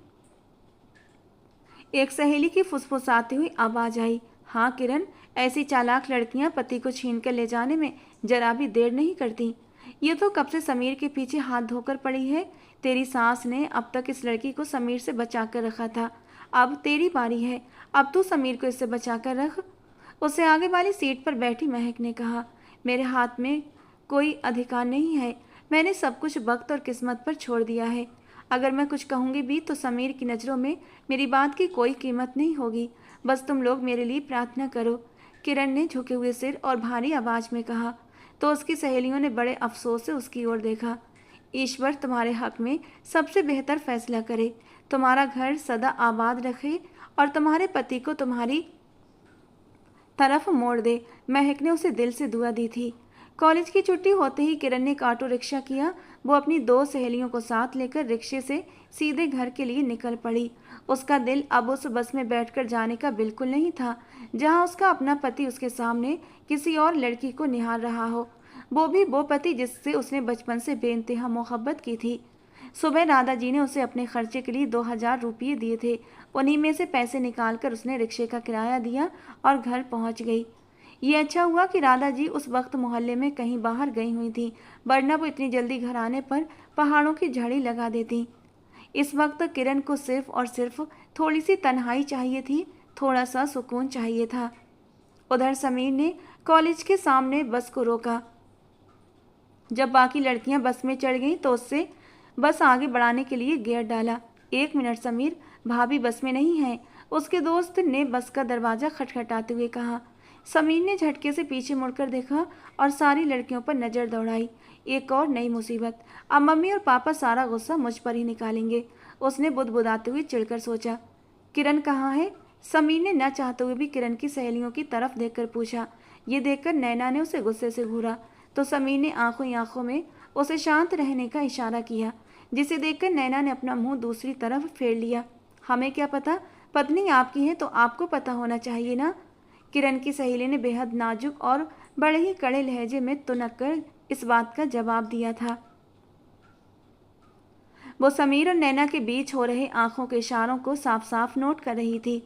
एक सहेली की फुसफुसाती हुई आवाज आई। हाँ किरण, ऐसी चालाक लड़कियां पति को छीन कर ले जाने में जरा भी देर नहीं करती। ये तो कब से समीर के पीछे हाथ धोकर पड़ी है। तेरी सास ने अब तक इस लड़की को समीर से बचा कर रखा था, अब तेरी बारी है। अब तू समीर को इससे बचा कर रख। उसे आगे वाली सीट पर बैठी महक ने कहा, मेरे हाथ में कोई अधिकार नहीं है। मैंने सब कुछ वक्त और किस्मत पर छोड़ दिया है। अगर मैं कुछ कहूँगी भी तो समीर की नज़रों में मेरी बात की कोई कीमत नहीं होगी। बस तुम लोग मेरे लिए प्रार्थना करो। किरण ने झुके हुए सिर और भारी आवाज़ में कहा। तो उसकी सहेलियों ने बड़े अफसोस से उसकी ओर देखा। ईश्वर तुम्हारे हक में सबसे बेहतर फैसला करे, तुम्हारा घर सदा आबाद रखे और तुम्हारे पति को तुम्हारी तरफ मोड़ दे। महक ने उसे दिल से दुआ दी थी। कॉलेज की छुट्टी होते ही किरण ने एक ऑटो रिक्शा किया। वो अपनी 2 सहेलियों को साथ लेकर रिक्शे से सीधे घर के लिए निकल पड़ी। उसका दिल अब उस बस में बैठकर जाने का बिल्कुल नहीं था, जहां उसका अपना पति उसके सामने किसी और लड़की को निहार रहा हो, वो भी वो पति जिससे उसने बचपन से बेइंतहा मोहब्बत की थी। सुबह दादाजी ने उसे अपने खर्चे के लिए 2000 रुपये दिए थे। उन्हीं में से पैसे निकालकर उसने रिक्शे का किराया दिया और घर पहुंच गई। ये अच्छा हुआ कि राधा जी उस वक्त मोहल्ले में कहीं बाहर गई हुई थी, वरना वो इतनी जल्दी घर आने पर पहाड़ों की झड़ी लगा देती। इस वक्त किरण को सिर्फ और सिर्फ थोड़ी सी तन्हाई चाहिए थी, थोड़ा सा सुकून चाहिए था। उधर समीर ने कॉलेज के सामने बस को रोका। जब बाकी लड़कियां बस में चढ़ गईं तो उससे बस आगे बढ़ाने के लिए गियर डाला। 1 मिनट समीर, भाभी बस में नहीं है, उसके दोस्त ने बस का दरवाज़ा खटखटाते हुए कहा। समीर ने झटके से पीछे मुड़कर देखा और सारी लड़कियों पर नज़र दौड़ाई। एक और नई मुसीबत, अब मम्मी और पापा सारा गुस्सा मुझ पर ही निकालेंगे, उसने बुदबुदाते हुए चिढ़कर सोचा। किरण कहाँ है? समीर ने न चाहते हुए भी किरण की सहेलियों की तरफ देखकर पूछा। ये देखकर नैना ने उसे गुस्से से घूरा तो समीर ने आंखों ही आंखों में उसे शांत रहने का इशारा किया, जिसे देखकर नैना ने अपना मुंह दूसरी तरफ फेर लिया। हमें क्या पता, पत्नी आपकी है तो आपको पता होना चाहिए ना। किरण की सहेली ने बेहद नाजुक और बड़े ही कड़े लहजे में तुनक कर इस बात का जवाब दिया था। वो समीर और नैना के बीच हो रहे आंखों के इशारों को साफ साफ नोट कर रही थी।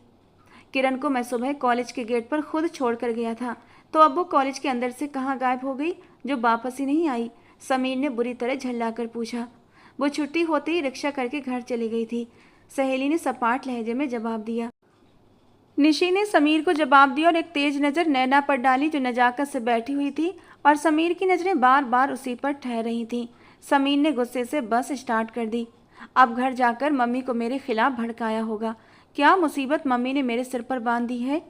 किरण को मैं सुबह कॉलेज के गेट पर खुद छोड़ कर गया था, तो अब वो कॉलेज के अंदर से कहाँ गायब हो गई जो वापस ही नहीं आई? समीर ने बुरी तरह झल्लाकर पूछा। वो छुट्टी होते ही रिक्शा करके घर चली गई थी, सहेली ने सपाट लहजे में जवाब दिया। निशी ने समीर को जवाब दिया और एक तेज नज़र नैना पर डाली जो नजाकत से बैठी हुई थी, और समीर की नज़रें बार बार उसी पर ठहर रही थीं। समीर ने गुस्से से बस स्टार्ट कर दी। अब घर जाकर मम्मी को मेरे खिलाफ भड़काया होगा। क्या मुसीबत मम्मी ने मेरे सिर पर बांध दी है।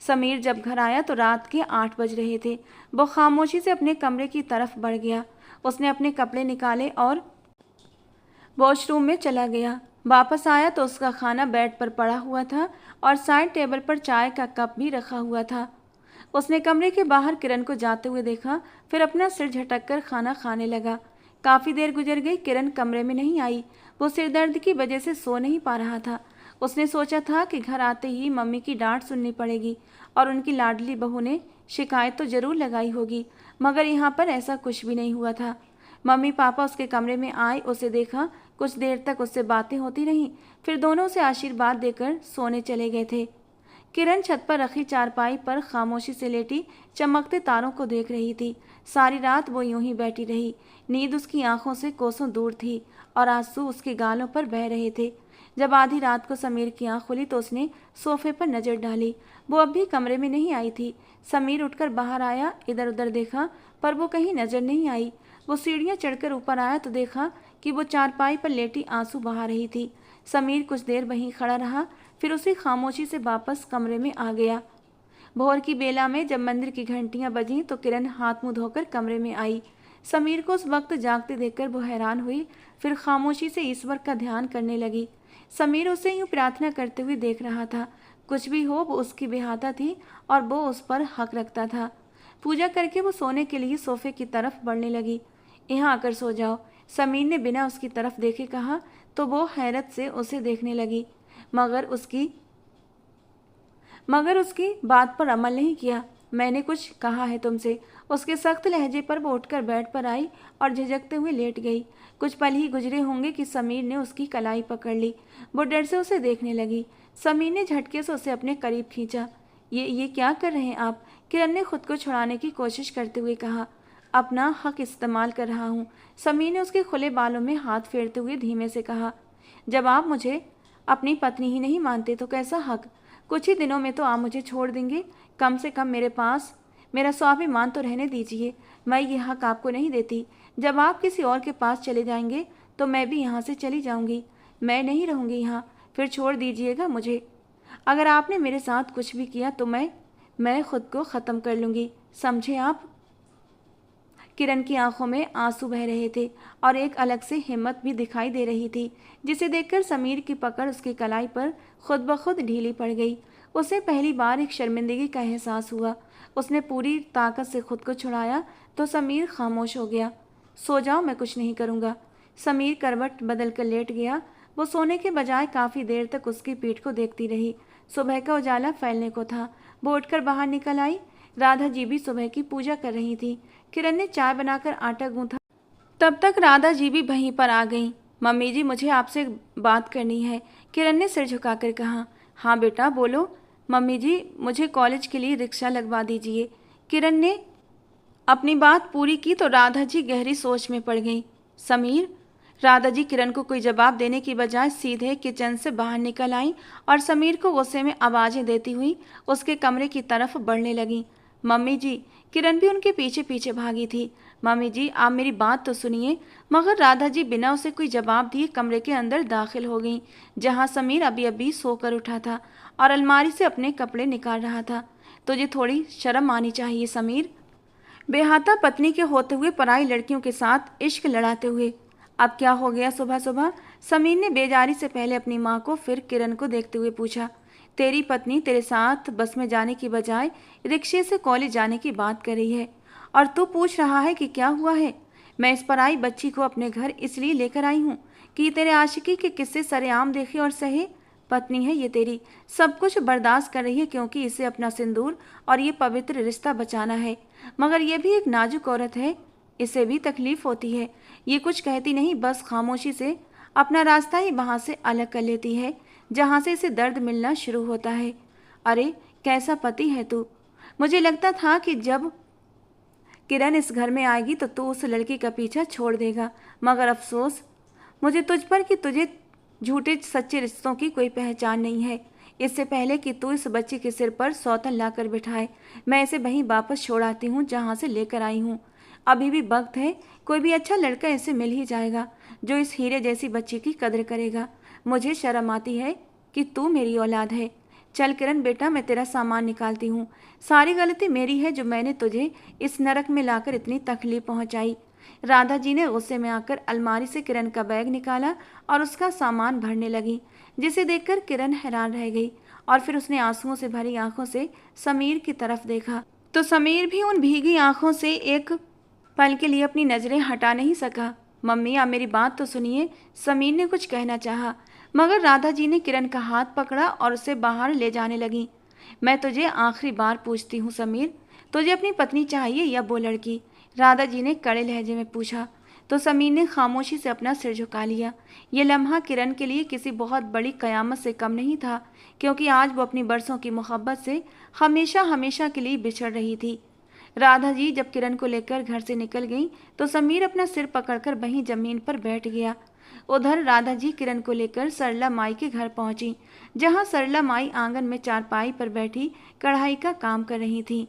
समीर जब घर आया तो रात के 8 बज रहे थे। वो खामोशी से अपने कमरे की तरफ बढ़ गया। उसने अपने कपड़े निकाले और वॉशरूम में चला गया। वापस आया तो उसका खाना बेड पर पड़ा हुआ था और साइड टेबल पर चाय का कप भी रखा हुआ था। उसने कमरे के बाहर किरण को जाते हुए देखा, फिर अपना सिर झटक कर खाना खाने लगा। काफ़ी देर गुजर गई, किरण कमरे में नहीं आई। वो सिरदर्द की वजह से सो नहीं पा रहा था। उसने सोचा था कि घर आते ही मम्मी की डांट सुननी पड़ेगी और उनकी लाडली बहू ने शिकायत तो ज़रूर लगाई होगी, मगर यहाँ पर ऐसा कुछ भी नहीं हुआ था। मम्मी पापा उसके कमरे में आए, उसे देखा, कुछ देर तक उससे बातें होती रहीं, फिर दोनों उसे आशीर्वाद देकर सोने चले गए थे। किरण छत पर रखी चारपाई पर खामोशी से लेटी चमकते तारों को देख रही थी। सारी रात वो यूं ही बैठी रही। नींद उसकी आंखों से कोसों दूर थी और आंसू उसके गालों पर बह रहे थे। जब आधी रात को समीर की आंख खुली तो उसने सोफे पर नजर डाली। वो अब भी कमरे में नहीं आई थी। समीर उठकर बाहर आया, इधर उधर देखा, पर वो कहीं नजर नहीं आई। वो सीढ़ियाँ चढ़कर ऊपर आया तो देखा कि वो चारपाई पर लेटी आंसू बहा रही थी। समीर कुछ देर वहीं खड़ा रहा, फिर उसी खामोशी से वापस कमरे में आ गया। भोर की बेला में जब मंदिर की घंटियां बजीं तो किरण हाथ मुंह धोकर कमरे में आई। समीर को उस वक्त जागते देखकर वो हैरान हुई, फिर खामोशी से ईश्वर का ध्यान करने लगी। समीर उसे यूं प्रार्थना करते हुए देख रहा था। कुछ भी हो, वो उसकी बेहाता थी और वो उस पर हक रखता था। पूजा करके वो सोने के लिए सोफे की तरफ बढ़ने लगी। यहाँ आकर सो जाओ, समीर ने बिना उसकी तरफ देखे कहा तो वो हैरत से उसे देखने लगी, मगर उसकी बात पर अमल नहीं किया। मैंने कुछ कहा है तुमसे। उसके सख्त लहजे पर वो उठकर बेड पर आई और झिझकते हुए लेट गई। कुछ पल ही गुजरे होंगे कि समीर ने उसकी कलाई पकड़ ली। वो डर से उसे देखने लगी। समीर ने झटके से उसे अपने करीब खींचा। ये क्या कर रहे हैं आप? किरण ने खुद को छुड़ाने की कोशिश करते हुए कहा। अपना हक इस्तेमाल कर रहा हूँ, समीर ने उसके खुले बालों में हाथ फेरते हुए धीमे से कहा। जब आप मुझे अपनी पत्नी ही नहीं मानते तो कैसा हक? कुछ ही दिनों में तो आप मुझे छोड़ देंगे। कम से कम मेरे पास मेरा स्वाभिमान तो रहने दीजिए। मैं ये हक आपको नहीं देती। जब आप किसी और के पास चले जाएंगे तो मैं भी यहाँ से चली जाऊँगी। मैं नहीं रहूँगी यहाँ, फिर छोड़ दीजिएगा मुझे। अगर आपने मेरे साथ कुछ भी किया तो मैं खुद को ख़त्म कर लूँगी, समझे आप? किरण की आंखों में आंसू बह रहे थे और एक अलग से हिम्मत भी दिखाई दे रही थी, जिसे देखकर समीर की पकड़ उसकी कलाई पर खुद ब खुद ढीली पड़ गई। उसे पहली बार एक शर्मिंदगी का एहसास हुआ। उसने पूरी ताकत से खुद को छुड़ाया तो समीर खामोश हो गया। सो जाओ, मैं कुछ नहीं करूँगा। समीर करवट बदल कर लेट गया। वो सोने के बजाय काफ़ी देर तक उसकी पीठ को देखती रही। सुबह का उजाला फैलने को था। वो उठकर बाहर निकल आई। राधा जी भी सुबह की पूजा कर रही थी। किरण ने चाय बनाकर आटा गूंथा, तब तक राधा जी भी वहीं पर आ गईं। मम्मी जी, मुझे आपसे बात करनी है, किरण ने सिर झुकाकर कहा। हाँ बेटा बोलो। मम्मी जी, मुझे कॉलेज के लिए रिक्शा लगवा दीजिए। किरण ने अपनी बात पूरी की तो राधा जी गहरी सोच में पड़ गईं। समीर? राधा जी किरण को कोई जवाब देने की बजाय सीधे किचन से बाहर निकल आईं और समीर को गुस्से में आवाज़ें देती हुई उसके कमरे की तरफ बढ़ने लगीं। मम्मी जी, किरण भी उनके पीछे पीछे भागी थी। मम्मी जी, आप मेरी बात तो सुनिए। मगर राधा जी बिना उसे कोई जवाब दिए कमरे के अंदर दाखिल हो गईं, जहां समीर अभी अभी सोकर उठा था और अलमारी से अपने कपड़े निकाल रहा था। तुझे थोड़ी शर्म आनी चाहिए समीर, बेहाता पत्नी के होते हुए पराई लड़कियों के साथ इश्क लड़ाते हुए। अब क्या हो गया सुबह सुबह? समीर ने बेजारी से पहले अपनी माँ को फिर किरण को देखते हुए पूछा। तेरी पत्नी तेरे साथ बस में जाने की बजाय रिक्शे से कॉलेज जाने की बात कर रही है और तू पूछ रहा है कि क्या हुआ है? मैं इस पराई बच्ची को अपने घर इसलिए लेकर आई हूँ कि तेरे आशिकी के किस्से सरेआम देखे और सहे। पत्नी है ये तेरी, सब कुछ बर्दाश्त कर रही है क्योंकि इसे अपना सिंदूर और ये पवित्र रिश्ता बचाना है। मगर ये भी एक नाजुक औरत है, इसे भी तकलीफ होती है। ये कुछ कहती नहीं, बस खामोशी से अपना रास्ता ही वहाँ से अलग कर लेती है जहाँ से इसे दर्द मिलना शुरू होता है। अरे कैसा पति है तू! मुझे लगता था कि जब किरण इस घर में आएगी तो तू उस लड़की का पीछा छोड़ देगा, मगर अफसोस मुझे तुझ पर कि तुझे झूठे सच्चे रिश्तों की कोई पहचान नहीं है। इससे पहले कि तू इस बच्ची के सिर पर सौतन लाकर बिठाए, मैं इसे वहीं वापस छोड़ आती हूँ जहाँ से लेकर आई हूँ। अभी भी वक्त है, कोई भी अच्छा लड़का इसे मिल ही जाएगा जो इस हीरे जैसी बच्ची की कदर करेगा। मुझे शर्म आती है कि तू मेरी औलाद है। चल किरण बेटा, मैं तेरा सामान निकालती हूँ। सारी गलती मेरी है जो मैंने तुझे इस नरक में लाकर इतनी तकलीफ पहुँचाई। राधा जी ने गुस्से में आकर अलमारी से किरण का बैग निकाला और उसका सामान भरने लगी, जिसे देखकर किरण हैरान रह गई और फिर उसने आंसुओं से भरी आंखों से समीर की तरफ देखा तो समीर भी उन भीगी आंखों से एक पल के लिए अपनी नजरें हटा नहीं सका। मम्मी, आप मेरी बात तो सुनिए, समीर ने कुछ कहना चाहा, मगर राधा जी ने किरण का हाथ पकड़ा और उसे बाहर ले जाने लगी। मैं तुझे आखिरी बार पूछती हूँ समीर, तुझे अपनी पत्नी चाहिए या वो लड़की? राधा जी ने कड़े लहजे में पूछा तो समीर ने खामोशी से अपना सिर झुका लिया। ये लम्हा किरण के लिए किसी बहुत बड़ी कयामत से कम नहीं था, क्योंकि आज वो अपनी बरसों की मोहब्बत से हमेशा हमेशा के लिए बिछड़ रही थी। राधा जी जब किरण को लेकर घर से निकल गईं तो समीर अपना सिर पकड़कर वहीं जमीन पर बैठ गया। उधर राधा जी किरण को लेकर सरला माई के घर पहुंची, जहां सरला माई आंगन में चारपाई पर बैठी कढ़ाई का काम कर रही थी।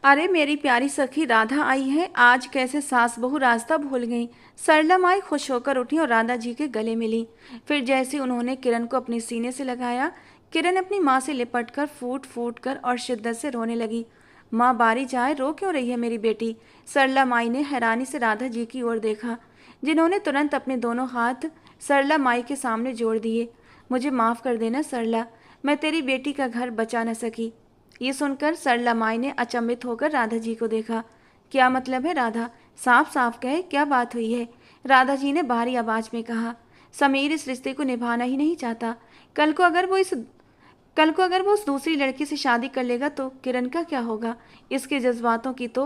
अरे मेरी प्यारी सखी राधा आई है, आज कैसे सास बहू रास्ता भूल गई। सरला माई खुश होकर उठी और राधा जी के गले मिली। फिर जैसे उन्होंने किरण को अपने सीने से लगाया, किरण अपनी माँ से लिपटकर फूट फूट कर और शिद्दत से रोने लगी। माँ बारी जाए, रो क्यों रही है मेरी बेटी? सरला माई ने हैरानी से राधा जी की ओर देखा, जिन्होंने तुरंत अपने दोनों हाथ सरला माई के सामने जोड़ दिए। मुझे माफ़ कर देना सरला, मैं तेरी बेटी का घर बचा न सकी। ये सुनकर सरला माई ने अचंभित होकर राधा जी को देखा। क्या मतलब है राधा? साफ साफ कहे, क्या बात हुई है? राधा जी ने भारी आवाज में कहा। समीर इस रिश्ते को निभाना ही नहीं चाहता। कल को अगर वो उस दूसरी लड़की से शादी कर लेगा तो किरण का क्या होगा? इसके जज्बातों की तो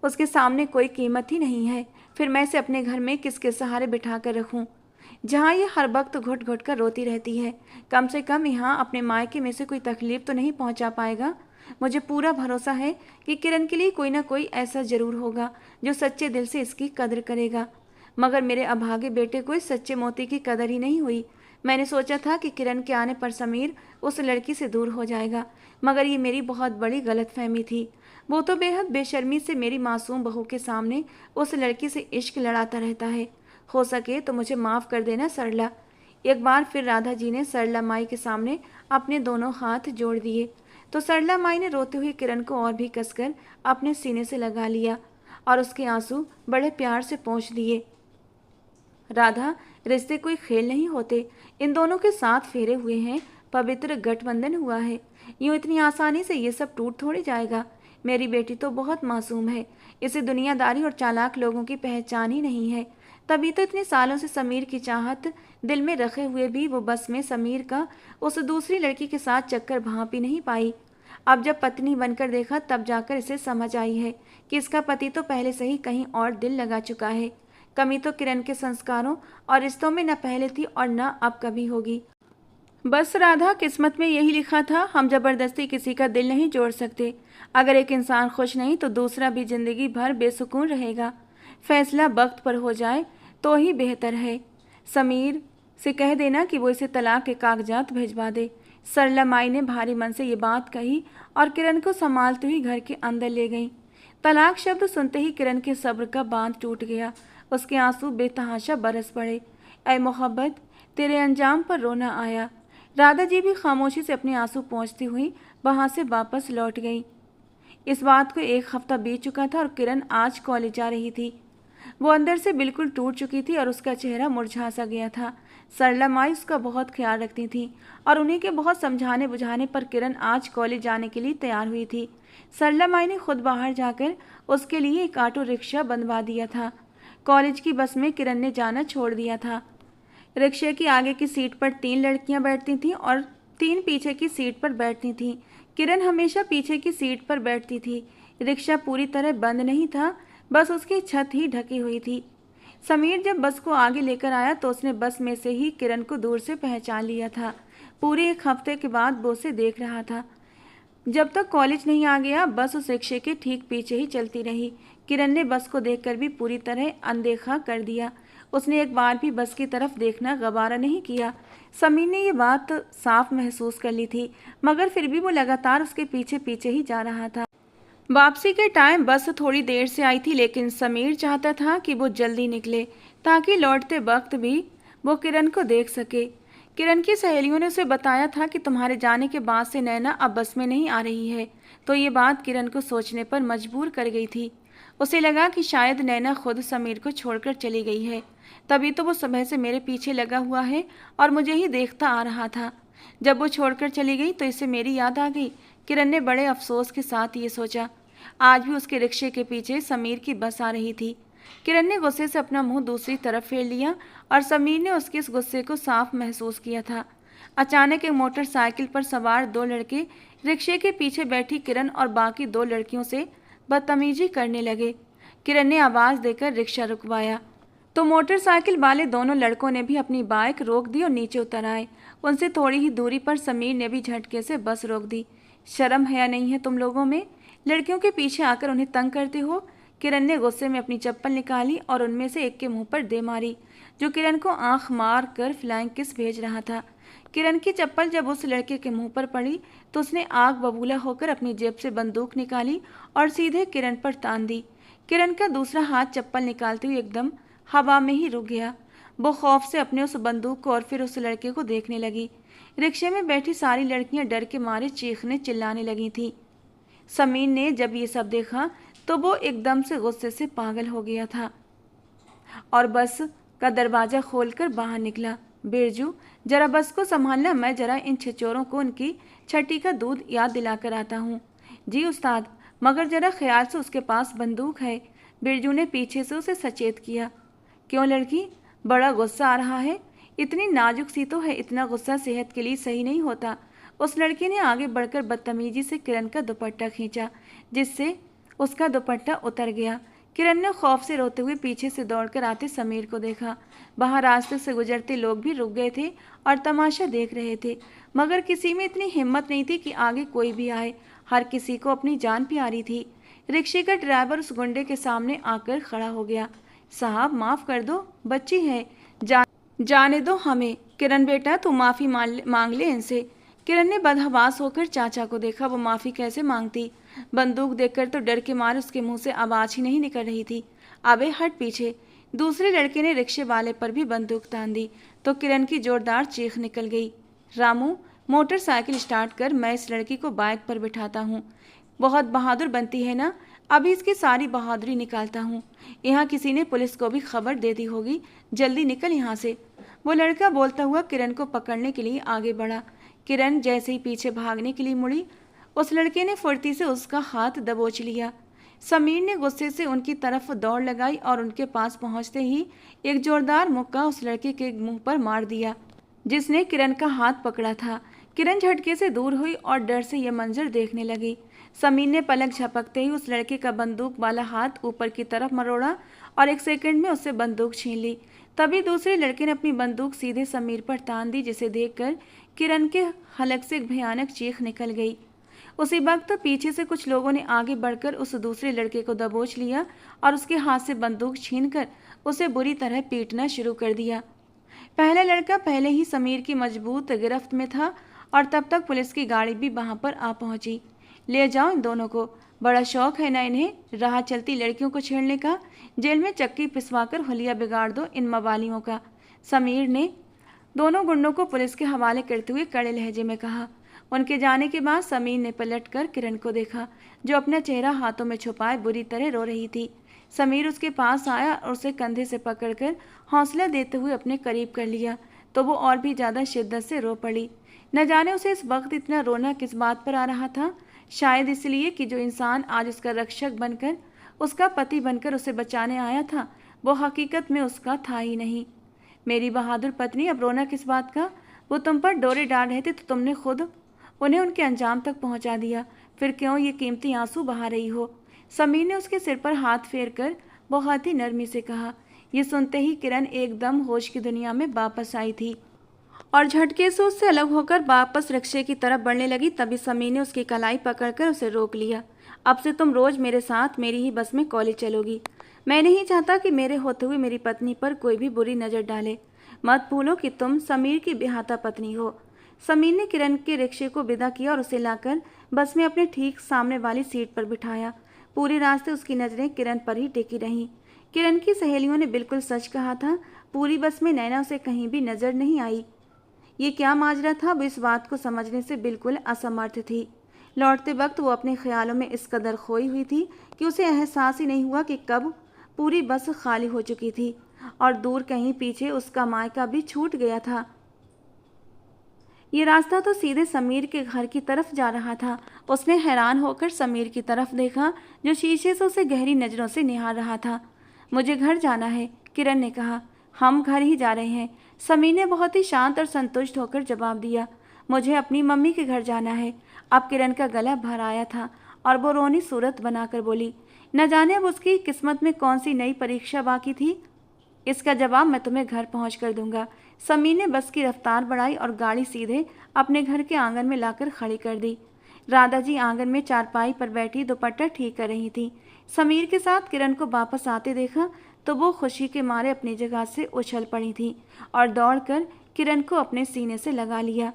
उसके सामने कोई कीमत ही नहीं है। फिर मैं इसे अपने घर में किसके सहारे बिठा कर रखूं, जहाँ ये हर वक्त घुट घुट कर रोती रहती है? कम से कम यहाँ अपने मायके में से कोई तकलीफ तो नहीं पहुँचा पाएगा। मुझे पूरा भरोसा है कि किरण के लिए कोई ना कोई ऐसा जरूर होगा जो सच्चे दिल से इसकी कदर करेगा। मगर मेरे अभागे बेटे को इस सच्चे मोती की कदर ही नहीं हुई। मैंने सोचा था कि किरण के आने पर समीर उस लड़की से दूर हो जाएगा, मगर ये मेरी बहुत बड़ी गलतफहमी थी। वो तो बेहद बेशर्मी से मेरी मासूम बहू के सामने उस लड़की से इश्क लड़ाता रहता है। हो सके तो मुझे माफ़ कर देना सरला। एक बार फिर राधा जी ने सरला माई के सामने अपने दोनों हाथ जोड़ दिए तो सरला माई ने रोते हुए किरण को और भी कसकर अपने सीने से लगा लिया और उसके आंसू बड़े प्यार से पोंछ दिए। राधा, रिश्ते कोई खेल नहीं होते। इन दोनों के साथ फेरे हुए हैं, पवित्र गठबंधन हुआ है। यूँ इतनी आसानी से ये सब टूट थोड़ी जाएगा। मेरी बेटी तो बहुत मासूम है, इसे दुनियादारी और चालाक लोगों की पहचान ही नहीं है। तभी तो इतने सालों से समीर की चाहत दिल में रखे हुए भी वो बस में समीर का उस दूसरी लड़की के साथ चक्कर भांप ही नहीं पाई। अब जब पत्नी बनकर देखा तब जाकर इसे समझ आई है कि इसका पति तो पहले से ही कहीं और दिल लगा चुका है। कमी तो किरण के संस्कारों और रिश्तों में न पहले थी और न अब कभी होगी। बस राधा, किस्मत में यही लिखा था, हम जबरदस्ती किसी का दिल नहीं जोड़ सकते। अगर एक इंसान खुश नहीं तो दूसरा भी जिंदगी भर बेसुकून रहेगा। फैसला वक्त पर हो जाए तो ही बेहतर है। समीर से कह देना कि वो इसे तलाक के कागजात भिजवा दे। सरला माई ने भारी मन से ये बात कही और किरण को संभालते हुए घर के अंदर ले गई। तलाक शब्द सुनते ही किरण के सब्र का बांध टूट गया। उसके आंसू बेतहाशा बरस पड़े। ऐ मोहब्बत, तेरे अंजाम पर रोना आया। राधा जी भी खामोशी से अपने आंसू पोंछती हुई वहां से वापस लौट गई। इस बात को 1 हफ्ता बीत चुका था और किरण आज कॉलेज जा रही थी। वो अंदर से बिल्कुल टूट चुकी थी और उसका चेहरा मुरझा सा गया था। सरला माई उसका बहुत ख्याल रखती थी और उन्हीं के बहुत समझाने बुझाने पर किरण आज कॉलेज जाने के लिए तैयार हुई थी। सरला माई ने खुद बाहर जाकर उसके लिए एक ऑटो रिक्शा बंधवा दिया था। कॉलेज की बस में किरण ने जाना छोड़ दिया था। रिक्शे की आगे की सीट पर 3 लड़कियां बैठती थीं और 3 पीछे की सीट पर बैठती थीं। किरण हमेशा पीछे की सीट पर बैठती थी। रिक्शा पूरी तरह बंद नहीं था, बस उसकी छत ही ढकी हुई थी। समीर जब बस को आगे लेकर आया तो उसने बस में से ही किरण को दूर से पहचान लिया था। पूरे 1 हफ्ते के बाद वो उसे देख रहा था। जब तक कॉलेज नहीं आ गया बस उस रिक्शे के ठीक पीछे ही चलती रही। किरण ने बस को देखकर भी पूरी तरह अनदेखा कर दिया। उसने एक बार भी बस की तरफ देखना गवारा नहीं किया। समीर ने ये बात साफ महसूस कर ली थी, मगर फिर भी वो लगातार उसके पीछे पीछे ही जा रहा था। वापसी के टाइम बस थोड़ी देर से आई थी, लेकिन समीर चाहता था कि वो जल्दी निकले ताकि लौटते वक्त भी वो किरण को देख सके। किरण की सहेलियों ने उसे बताया था कि तुम्हारे जाने के बाद से नैना अब बस में नहीं आ रही है, तो ये बात किरण को सोचने पर मजबूर कर गई थी। उसे लगा कि शायद नैना खुद समीर को छोड़कर चली गई है, तभी तो वो सुबह से मेरे पीछे लगा हुआ है और मुझे ही देखता आ रहा था। जब वो छोड़कर चली गई तो इसे मेरी याद आ गई। किरण ने बड़े अफसोस के साथ ये सोचा। आज भी उसके रिक्शे के पीछे समीर की बस आ रही थी। किरण ने गुस्से से अपना मुंह दूसरी तरफ फेर लिया और समीर ने उसके इस गुस्से को साफ महसूस किया था। अचानक एक मोटरसाइकिल पर सवार दो लड़के रिक्शे के पीछे बैठी किरण और बाकी दो लड़कियों से बदतमीजी करने लगे। किरण ने आवाज़ देकर रिक्शा रुकवाया तो मोटरसाइकिल वाले दोनों लड़कों ने भी अपनी बाइक रोक दी और नीचे उतर आए। उनसे थोड़ी ही दूरी पर समीर ने भी झटके से बस रोक दी। शर्म है या नहीं है तुम लोगों में? लड़कियों के पीछे आकर उन्हें तंग करते हो। किरण ने गुस्से में अपनी चप्पल निकाली और उनमें से एक के मुंह पर दे मारी, जो किरण को आंख मार कर फ्लाइंग किस भेज रहा था। किरण की चप्पल जब उस लड़के के मुंह पर पड़ी तो उसने आग बबूला होकर अपनी जेब से बंदूक निकाली और सीधे किरण पर तान दी। किरण का दूसरा हाथ चप्पल निकालते हुए एकदम हवा में ही रुक गया। वो खौफ से अपने उस बंदूक को और फिर उस लड़के को देखने लगी। रिक्शे में बैठी सारी लड़कियां डर के मारे चीखने चिल्लाने लगी थीं। समीर ने जब ये सब देखा तो वो एकदम से गुस्से से पागल हो गया था और बस का दरवाज़ा खोलकर बाहर निकला। बिरजू, जरा बस को संभालना, मैं जरा इन छिचोरों को उनकी छठी का दूध याद दिलाकर आता हूँ। जी उस्ताद, मगर जरा ख्याल से, उसके पास बंदूक है। बिरजू ने पीछे से उसे सचेत किया। क्यों लड़की, बड़ा गुस्सा आ रहा है? इतनी नाजुक सी तो है, इतना गुस्सा सेहत के लिए सही नहीं होता। उस लड़की ने आगे बढ़कर बदतमीजी से किरण का दुपट्टा खींचा, जिससे उसका दुपट्टा उतर गया। किरण ने खौफ से रोते हुए पीछे से दौड़कर आते समीर को देखा। बाहर रास्ते से गुजरते लोग भी रुक गए थे और तमाशा देख रहे थे, मगर किसी में इतनी हिम्मत नहीं थी कि आगे कोई भी आए। हर किसी को अपनी जान प्यारी थी। रिक्शे का ड्राइवर उस गुंडे के सामने आकर खड़ा हो गया। साहब, माफ़ कर दो, बच्ची है, जाने दो हमें। किरण बेटा, तू माफ़ी मांग ले इनसे। किरण ने बदहवास होकर चाचा को देखा। वो माफ़ी कैसे मांगती? बंदूक देखकर तो डर के मारे उसके मुंह से आवाज़ ही नहीं निकल रही थी। अबे हट पीछे। दूसरे लड़के ने रिक्शे वाले पर भी बंदूक तान दी तो किरण की जोरदार चीख निकल गई। रामू, मोटरसाइकिल स्टार्ट कर, मैं इस लड़की को बाइक पर बिठाता हूँ। बहुत बहादुर बनती है ना, अभी इसकी सारी बहादुरी निकालता हूँ। यहाँ किसी ने पुलिस को भी खबर दे दी होगी, जल्दी निकल यहाँ से। वो लड़का बोलता हुआ किरण को पकड़ने के लिए आगे बढ़ा। किरण जैसे ही पीछे भागने के लिए मुड़ी, उस लड़के ने फुर्ती से उसका हाथ दबोच लिया। समीर ने गुस्से से उनकी तरफ दौड़ लगाई और उनके पास पहुंचते ही एक जोरदार मुक्का उस लड़के के मुंह पर मार दिया, जिसने किरण का हाथ पकड़ा था। किरण झटके से दूर हुई और डर से यह मंजर देखने लगी। समीर ने पलक झपकते ही उस लड़के का बंदूक वाला हाथ ऊपर की तरफ मरोड़ा और एक सेकंड में उससे बंदूक छीन ली। तभी दूसरे लड़के ने अपनी बंदूक सीधे समीर पर तान दी, जिसे देखकर किरण के हलक से एक भयानक चीख निकल गई। उसी वक्त पीछे से कुछ लोगों ने आगे बढ़कर उस दूसरे लड़के को दबोच लिया और उसके हाथ से बंदूक छीनकर उसे बुरी तरह पीटना शुरू कर दिया। पहला लड़का पहले ही समीर की मजबूत गिरफ्त में था और तब तक पुलिस की गाड़ी भी वहां पर आ पहुंची। ले जाओ इन दोनों को, बड़ा शौक है ना इन्हें राह चलती लड़कियों को छेड़ने का। जेल में चक्की पिसवाकर हुलिया बिगाड़ दो इन मवालियों का। समीर ने दोनों गुंडों को पुलिस के हवाले करते हुए कड़े लहजे में कहा। उनके जाने के बाद समीर ने पलटकर किरण को देखा, जो अपना चेहरा हाथों में छुपाए बुरी तरह रो रही थी। समीर उसके पास आया और उसे कंधे से पकड़कर हौसला देते हुए अपने करीब कर लिया तो वो और भी ज़्यादा शिद्दत से रो पड़ी। न जाने उसे इस वक्त इतना रोना किस बात पर आ रहा था। शायद इसलिए कि जो इंसान आज उसका रक्षक बनकर, उसका पति बनकर उसे बचाने आया था, वो हकीकत में उसका था ही नहीं। मेरी बहादुर पत्नी, अब रोना किस बात का? वो तुम पर डोरे डाल रहे थे तो तुमने खुद उन्हें उनके अंजाम तक पहुंचा दिया, फिर क्यों ये कीमती आंसू बहा रही हो? समीर ने उसके सिर पर हाथ फेरकर बहुत ही नरमी से कहा। ये सुनते ही किरण एकदम होश की दुनिया में वापस आई थी और झटके से उससे अलग होकर वापस रिक्शे की तरफ बढ़ने लगी। तभी समीर ने उसकी कलाई पकड़कर उसे रोक लिया। अब से तुम रोज मेरे साथ मेरी ही बस में कॉलेज चलोगी। मैं नहीं चाहता कि मेरे होते हुए मेरी पत्नी पर कोई भी बुरी नज़र डाले। मत भूलो कि तुम समीर की बेहाता पत्नी हो। समीर ने किरण के रिक्शे को विदा किया और उसे लाकर बस में अपने ठीक सामने वाली सीट पर बिठाया। पूरे रास्ते उसकी नज़रें किरण पर ही टिकी रहीं। किरण की सहेलियों ने बिल्कुल सच कहा था, पूरी बस में नैना उसे कहीं भी नजर नहीं आई। ये क्या माजरा था, वो इस बात को समझने से बिल्कुल असमर्थ थी। लौटते वक्त वो अपने ख्यालों में इस कदर खोई हुई थी कि उसे एहसास ही नहीं हुआ कि कब पूरी बस खाली हो चुकी थी और दूर कहीं पीछे उसका मायका भी छूट गया था। ये रास्ता तो सीधे समीर के घर की तरफ जा रहा था। उसने हैरान होकर समीर की तरफ देखा, जो शीशे से उसे गहरी नज़रों से निहार रहा था। मुझे घर जाना है, किरण ने कहा। हम घर ही जा रहे हैं, समीर ने बहुत ही शांत और संतुष्ट होकर जवाब दिया। मुझे अपनी मम्मी के घर जाना है। अब किरण का गला भर आया था और वो रोनी सूरत बनाकर बोली, न जाने अब उसकी किस्मत में कौन सी नई परीक्षा बाकी थी। इसका जवाब मैं तुम्हें घर पहुँच कर दूंगा। समीर ने बस की रफ्तार बढ़ाई और गाड़ी सीधे अपने घर के आंगन में लाकर खड़ी कर दी। राधा जी आंगन में चारपाई पर बैठी दुपट्टा ठीक कर रही थी। समीर के साथ किरण को वापस आते देखा तो वो खुशी के मारे अपनी जगह से उछल पड़ी थी और दौड़कर किरण को अपने सीने से लगा लिया।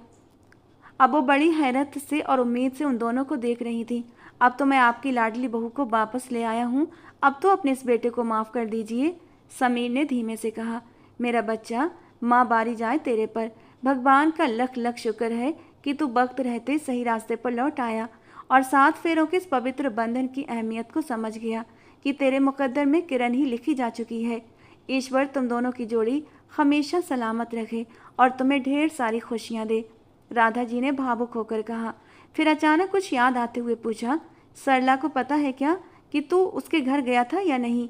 अब वो बड़ी हैरत से और उम्मीद से उन दोनों को देख रही थी। अब तो मैं आपकी लाडली बहू को वापस ले आया हूँ, अब तो अपने इस बेटे को माफ़ कर दीजिए, समीर ने धीमे से कहा। मेरा बच्चा, माँ बारी जाए तेरे पर। भगवान का लख लख शुक्र है कि तू वक्त रहते सही रास्ते पर लौट आया और 7 फेरों के इस पवित्र बंधन की अहमियत को समझ गया कि तेरे मुकद्दर में किरण ही लिखी जा चुकी है। ईश्वर तुम दोनों की जोड़ी हमेशा सलामत रखे और तुम्हें ढेर सारी खुशियाँ दे, राधा जी ने भावुक होकर कहा। फिर अचानक कुछ याद आते हुए पूछा, सरला को पता है क्या कि तू उसके घर गया था या नहीं?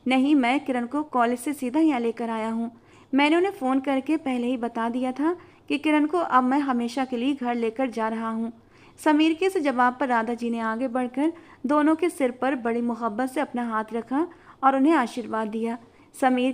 नहीं, मैं किरण को कॉलेज से सीधा यहाँ लेकर आया हूँ। मैंने उन्हें फ़ोन करके पहले ही बता दिया था कि किरण को अब मैं हमेशा के लिए घर लेकर जा रहा हूँ। समीर के इस जवाब पर राधा जी ने आगे बढ़कर दोनों के सिर पर बड़ी मोहब्बत से अपना हाथ रखा और उन्हें आशीर्वाद दिया। समीर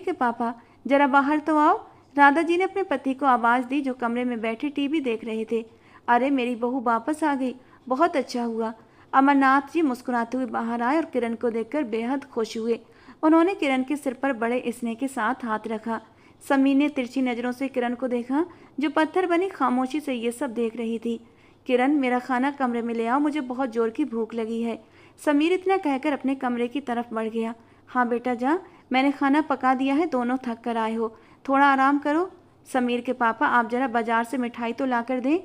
के पापा, जरा बाहर तो आओ, राधा जी ने अपने पति को आवाज़ दी जो कमरे में बैठे टीवी देख रहे थे। अरे मेरी बहू वापस आ गई, बहुत अच्छा हुआ। अमरनाथ जी मुस्कुराते हुए बाहर आए और किरण को देखकर बेहद खुश हुए। उन्होंने किरण के सिर पर बड़े स्नेह के साथ हाथ रखा। समीर ने तिरछी नज़रों से किरण को देखा, जो पत्थर बनी खामोशी से ये सब देख रही थी। किरण, मेरा खाना कमरे में ले आओ, मुझे बहुत जोर की भूख लगी है। समीर इतना कहकर अपने कमरे की तरफ बढ़ गया। हाँ बेटा जा, मैंने खाना पका दिया है, दोनों थक कर आए हो, थोड़ा आराम करो। समीर के पापा, आप जरा बाजार से मिठाई तो ला कर दें।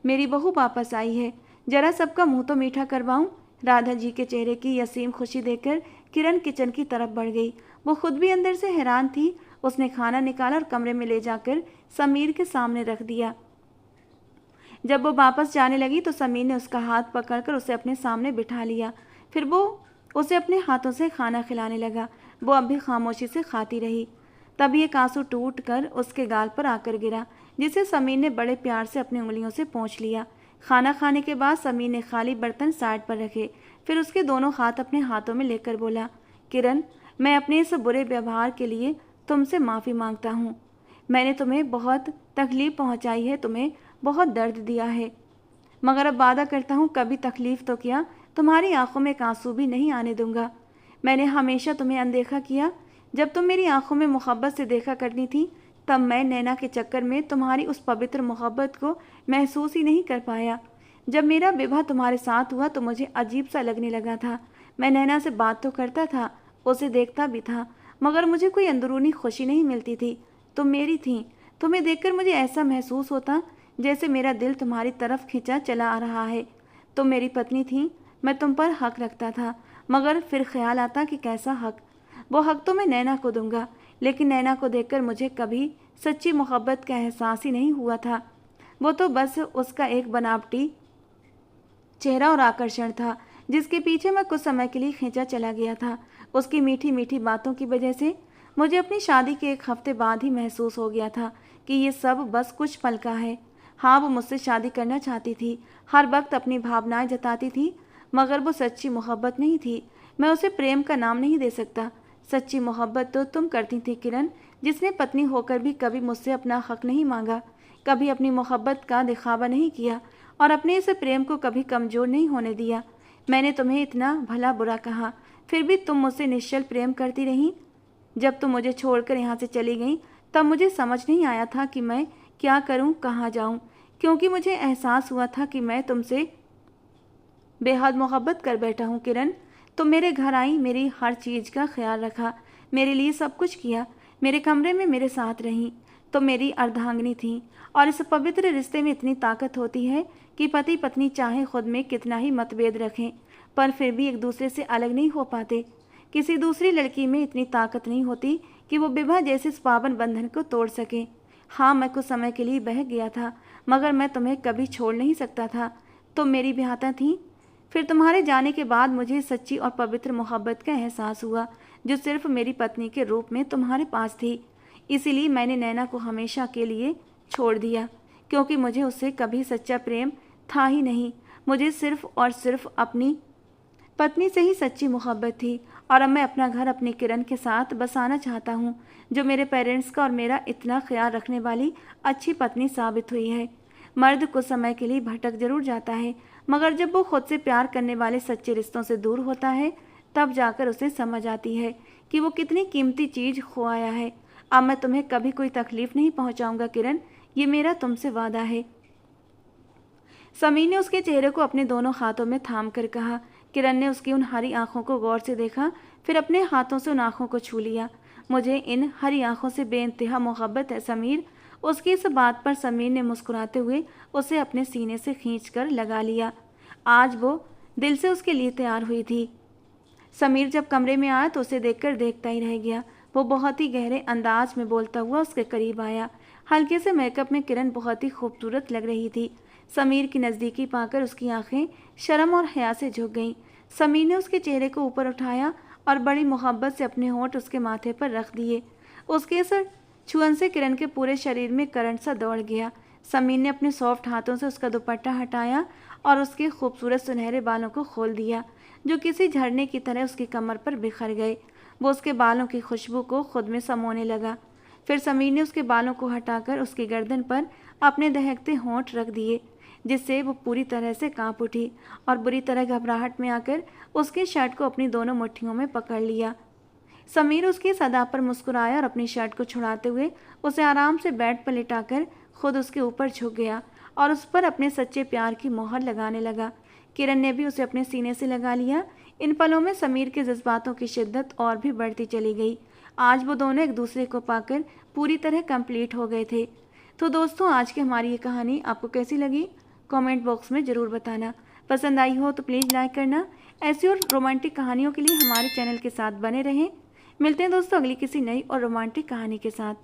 मेरी बहू वापस आई है, जरा सबका मुंह तो मीठा करवाऊं। राधा जी के चेहरे की असीम खुशी देखकर किरण किचन की तरफ बढ़ गई। वो खुद भी अंदर से हैरान थी। उसने खाना निकाला और कमरे में ले जाकर समीर के सामने रख दिया। जब वो वापस जाने लगी तो समीर ने उसका हाथ पकड़कर उसे अपने सामने बिठा लिया। फिर वो उसे अपने हाथों से खाना खिलाने लगा। वो अब भी खामोशी से खाती रही। तभी एक आंसू टूट कर उसके गाल पर आकर गिरा, जिसे समीर ने बड़े प्यार से अपनी उंगलियों से पोंछ लिया। खाना खाने के बाद समीर ने खाली बर्तन साइड पर रखे, फिर उसके दोनों हाथ अपने हाथों में लेकर बोला, किरण, मैं अपने इस बुरे व्यवहार के लिए तुमसे माफ़ी मांगता हूँ। मैंने तुम्हें बहुत तकलीफ़ पहुँचाई है, तुम्हें बहुत दर्द दिया है, मगर अब वादा करता हूँ कभी तकलीफ़ तो क्या, तुम्हारी आंखों में एक आंसू भी नहीं आने दूंगा। मैंने हमेशा तुम्हें अनदेखा किया। जब तुम मेरी आंखों में मोहब्बत से देखा करती थी, तब मैं नैना के चक्कर में तुम्हारी उस पवित्र मोहब्बत को महसूस ही नहीं कर पाया। जब मेरा विवाह तुम्हारे साथ हुआ तो मुझे अजीब सा लगने लगा था। मैं नैना से बात तो करता था, उसे देखता भी था, मगर मुझे कोई अंदरूनी खुशी नहीं मिलती थी। तुम मेरी थी, तुम्हें देखकर मुझे ऐसा महसूस होता जैसे मेरा दिल तुम्हारी तरफ खिंचा चला आ रहा है। तुम मेरी पत्नी थी, मैं तुम पर हक रखता था, मगर फिर ख्याल आता कि कैसा हक। वो हक तो मैं नैना को दूंगा, लेकिन नैना को देखकर मुझे कभी सच्ची मोहब्बत का एहसास ही नहीं हुआ था। वो तो बस उसका एक बनावटी चेहरा और आकर्षण था, जिसके पीछे मैं कुछ समय के लिए खींचा चला गया था। उसकी मीठी मीठी बातों की वजह से मुझे अपनी शादी के 1 हफ्ते बाद ही महसूस हो गया था कि ये सब बस कुछ पल का है। हाँ, वो मुझसे शादी करना चाहती थी, हर वक्त अपनी भावनाएं जताती थी, मगर वो सच्ची मोहब्बत नहीं थी। मैं उसे प्रेम का नाम नहीं दे सकता। सच्ची मोहब्बत तो तुम करती थी किरण, जिसने पत्नी होकर भी कभी मुझसे अपना हक नहीं मांगा, कभी अपनी मोहब्बत का दिखावा नहीं किया और अपने इस प्रेम को कभी कमज़ोर नहीं होने दिया। मैंने तुम्हें इतना भला बुरा कहा, फिर भी तुम मुझसे निश्चल प्रेम करती रही। जब तुम मुझे छोड़कर यहाँ से चली गई तब मुझे समझ नहीं आया था कि मैं क्या करूँ, कहाँ जाऊँ, क्योंकि मुझे एहसास हुआ था कि मैं तुमसे बेहद मोहब्बत कर बैठा हूँ। किरण, तुम मेरे घर आई, मेरी हर चीज़ का ख्याल रखा, मेरे लिए सब कुछ किया, मेरे कमरे में मेरे साथ रही। तुम मेरी अर्धांगिनी थी और इस पवित्र रिश्ते में इतनी ताकत होती है कि पति पत्नी चाहे खुद में कितना ही मतभेद रखें पर फिर भी एक दूसरे से अलग नहीं हो पाते। किसी दूसरी लड़की में इतनी ताकत नहीं होती कि वो विवाह जैसे इस पावन बंधन को तोड़ सके। हाँ, मैं कुछ समय के लिए बह गया था, मगर मैं तुम्हें कभी छोड़ नहीं सकता था। तुम मेरी ब्याहता थी। फिर तुम्हारे जाने के बाद मुझे सच्ची और पवित्र मोहब्बत का एहसास हुआ, जो सिर्फ मेरी पत्नी के रूप में तुम्हारे पास थी। इसीलिए मैंने नैना को हमेशा के लिए छोड़ दिया, क्योंकि मुझे उससे कभी सच्चा प्रेम था ही नहीं। मुझे सिर्फ और सिर्फ अपनी पत्नी से ही सच्ची मोहब्बत थी। और अब मैं अपना घर अपनी किरण के साथ बसाना चाहता हूँ, जो मेरे पेरेंट्स का और मेरा इतना ख्याल रखने वाली अच्छी पत्नी साबित हुई है। मर्द कुछ समय के लिए भटक जरूर जाता है, मगर जब वो खुद से प्यार करने वाले सच्चे रिश्तों से दूर होता है तब जाकर उसे समझ आती है कि वो कितनी कीमती चीज़ खोया है। अब मैं तुम्हें कभी कोई तकलीफ नहीं पहुंचाऊंगा किरण, ये मेरा तुमसे वादा है। समीर ने उसके चेहरे को अपने दोनों हाथों में थाम कर कहा। किरण ने उसकी उन हरी आंखों को गौर से देखा, फिर अपने हाथों से उन आंखों को छू लिया। मुझे इन हरी आंखों से बेइंतहा मोहब्बत है समीर। उसकी इस बात पर समीर ने मुस्कुराते हुए उसे अपने सीने से खींचकर लगा लिया। आज वो दिल से उसके लिए तैयार हुई थी। समीर जब कमरे में आया तो उसे देखकर देखता ही रह गया। वो बहुत ही गहरे अंदाज में बोलता हुआ उसके करीब आया। हल्के से मेकअप में किरण बहुत ही खूबसूरत लग रही थी। समीर की नज़दीकी पाकर उसकी आंखें शर्म और हया से झुक गईं। समीर ने उसके चेहरे को ऊपर उठाया और बड़ी मोहब्बत से अपने होंठ उसके माथे पर रख दिए। उसके इस छुअन से किरण के पूरे शरीर में करंट सा दौड़ गया। समीर ने अपने सॉफ्ट हाथों से उसका दुपट्टा हटाया और उसके खूबसूरत सुनहरे बालों को खोल दिया, जो किसी झरने की तरह उसकी कमर पर बिखर गए। वो उसके बालों की खुशबू को खुद में समोने लगा। फिर समीर ने उसके बालों को हटाकर उसकी गर्दन पर अपने दहकते होंठ रख दिए, जिससे वो पूरी तरह से कांप उठी और बुरी तरह घबराहट में आकर उसके शर्ट को अपनी दोनों मुट्ठियों में पकड़ लिया। समीर उसकी इस अदा पर मुस्कुराया और अपनी शर्ट को छुड़ाते हुए उसे आराम से बेड पर लिटाकर खुद उसके ऊपर झुक गया और उस पर अपने सच्चे प्यार की मोहर लगाने लगा। किरण ने भी उसे अपने सीने से लगा लिया। इन पलों में समीर के जज्बातों की शिद्दत और भी बढ़ती चली गई। आज वो दोनों एक दूसरे को पाकर पूरी तरह कंप्लीट हो गए थे। तो दोस्तों, आज की हमारी ये कहानी आपको कैसी लगी कमेंट बॉक्स में ज़रूर बताना। पसंद आई हो तो प्लीज़ लाइक करना। ऐसी और रोमांटिक कहानियों के लिए हमारे चैनल के साथ बने रहें। मिलते हैं दोस्तों अगली किसी नई और रोमांटिक कहानी के साथ।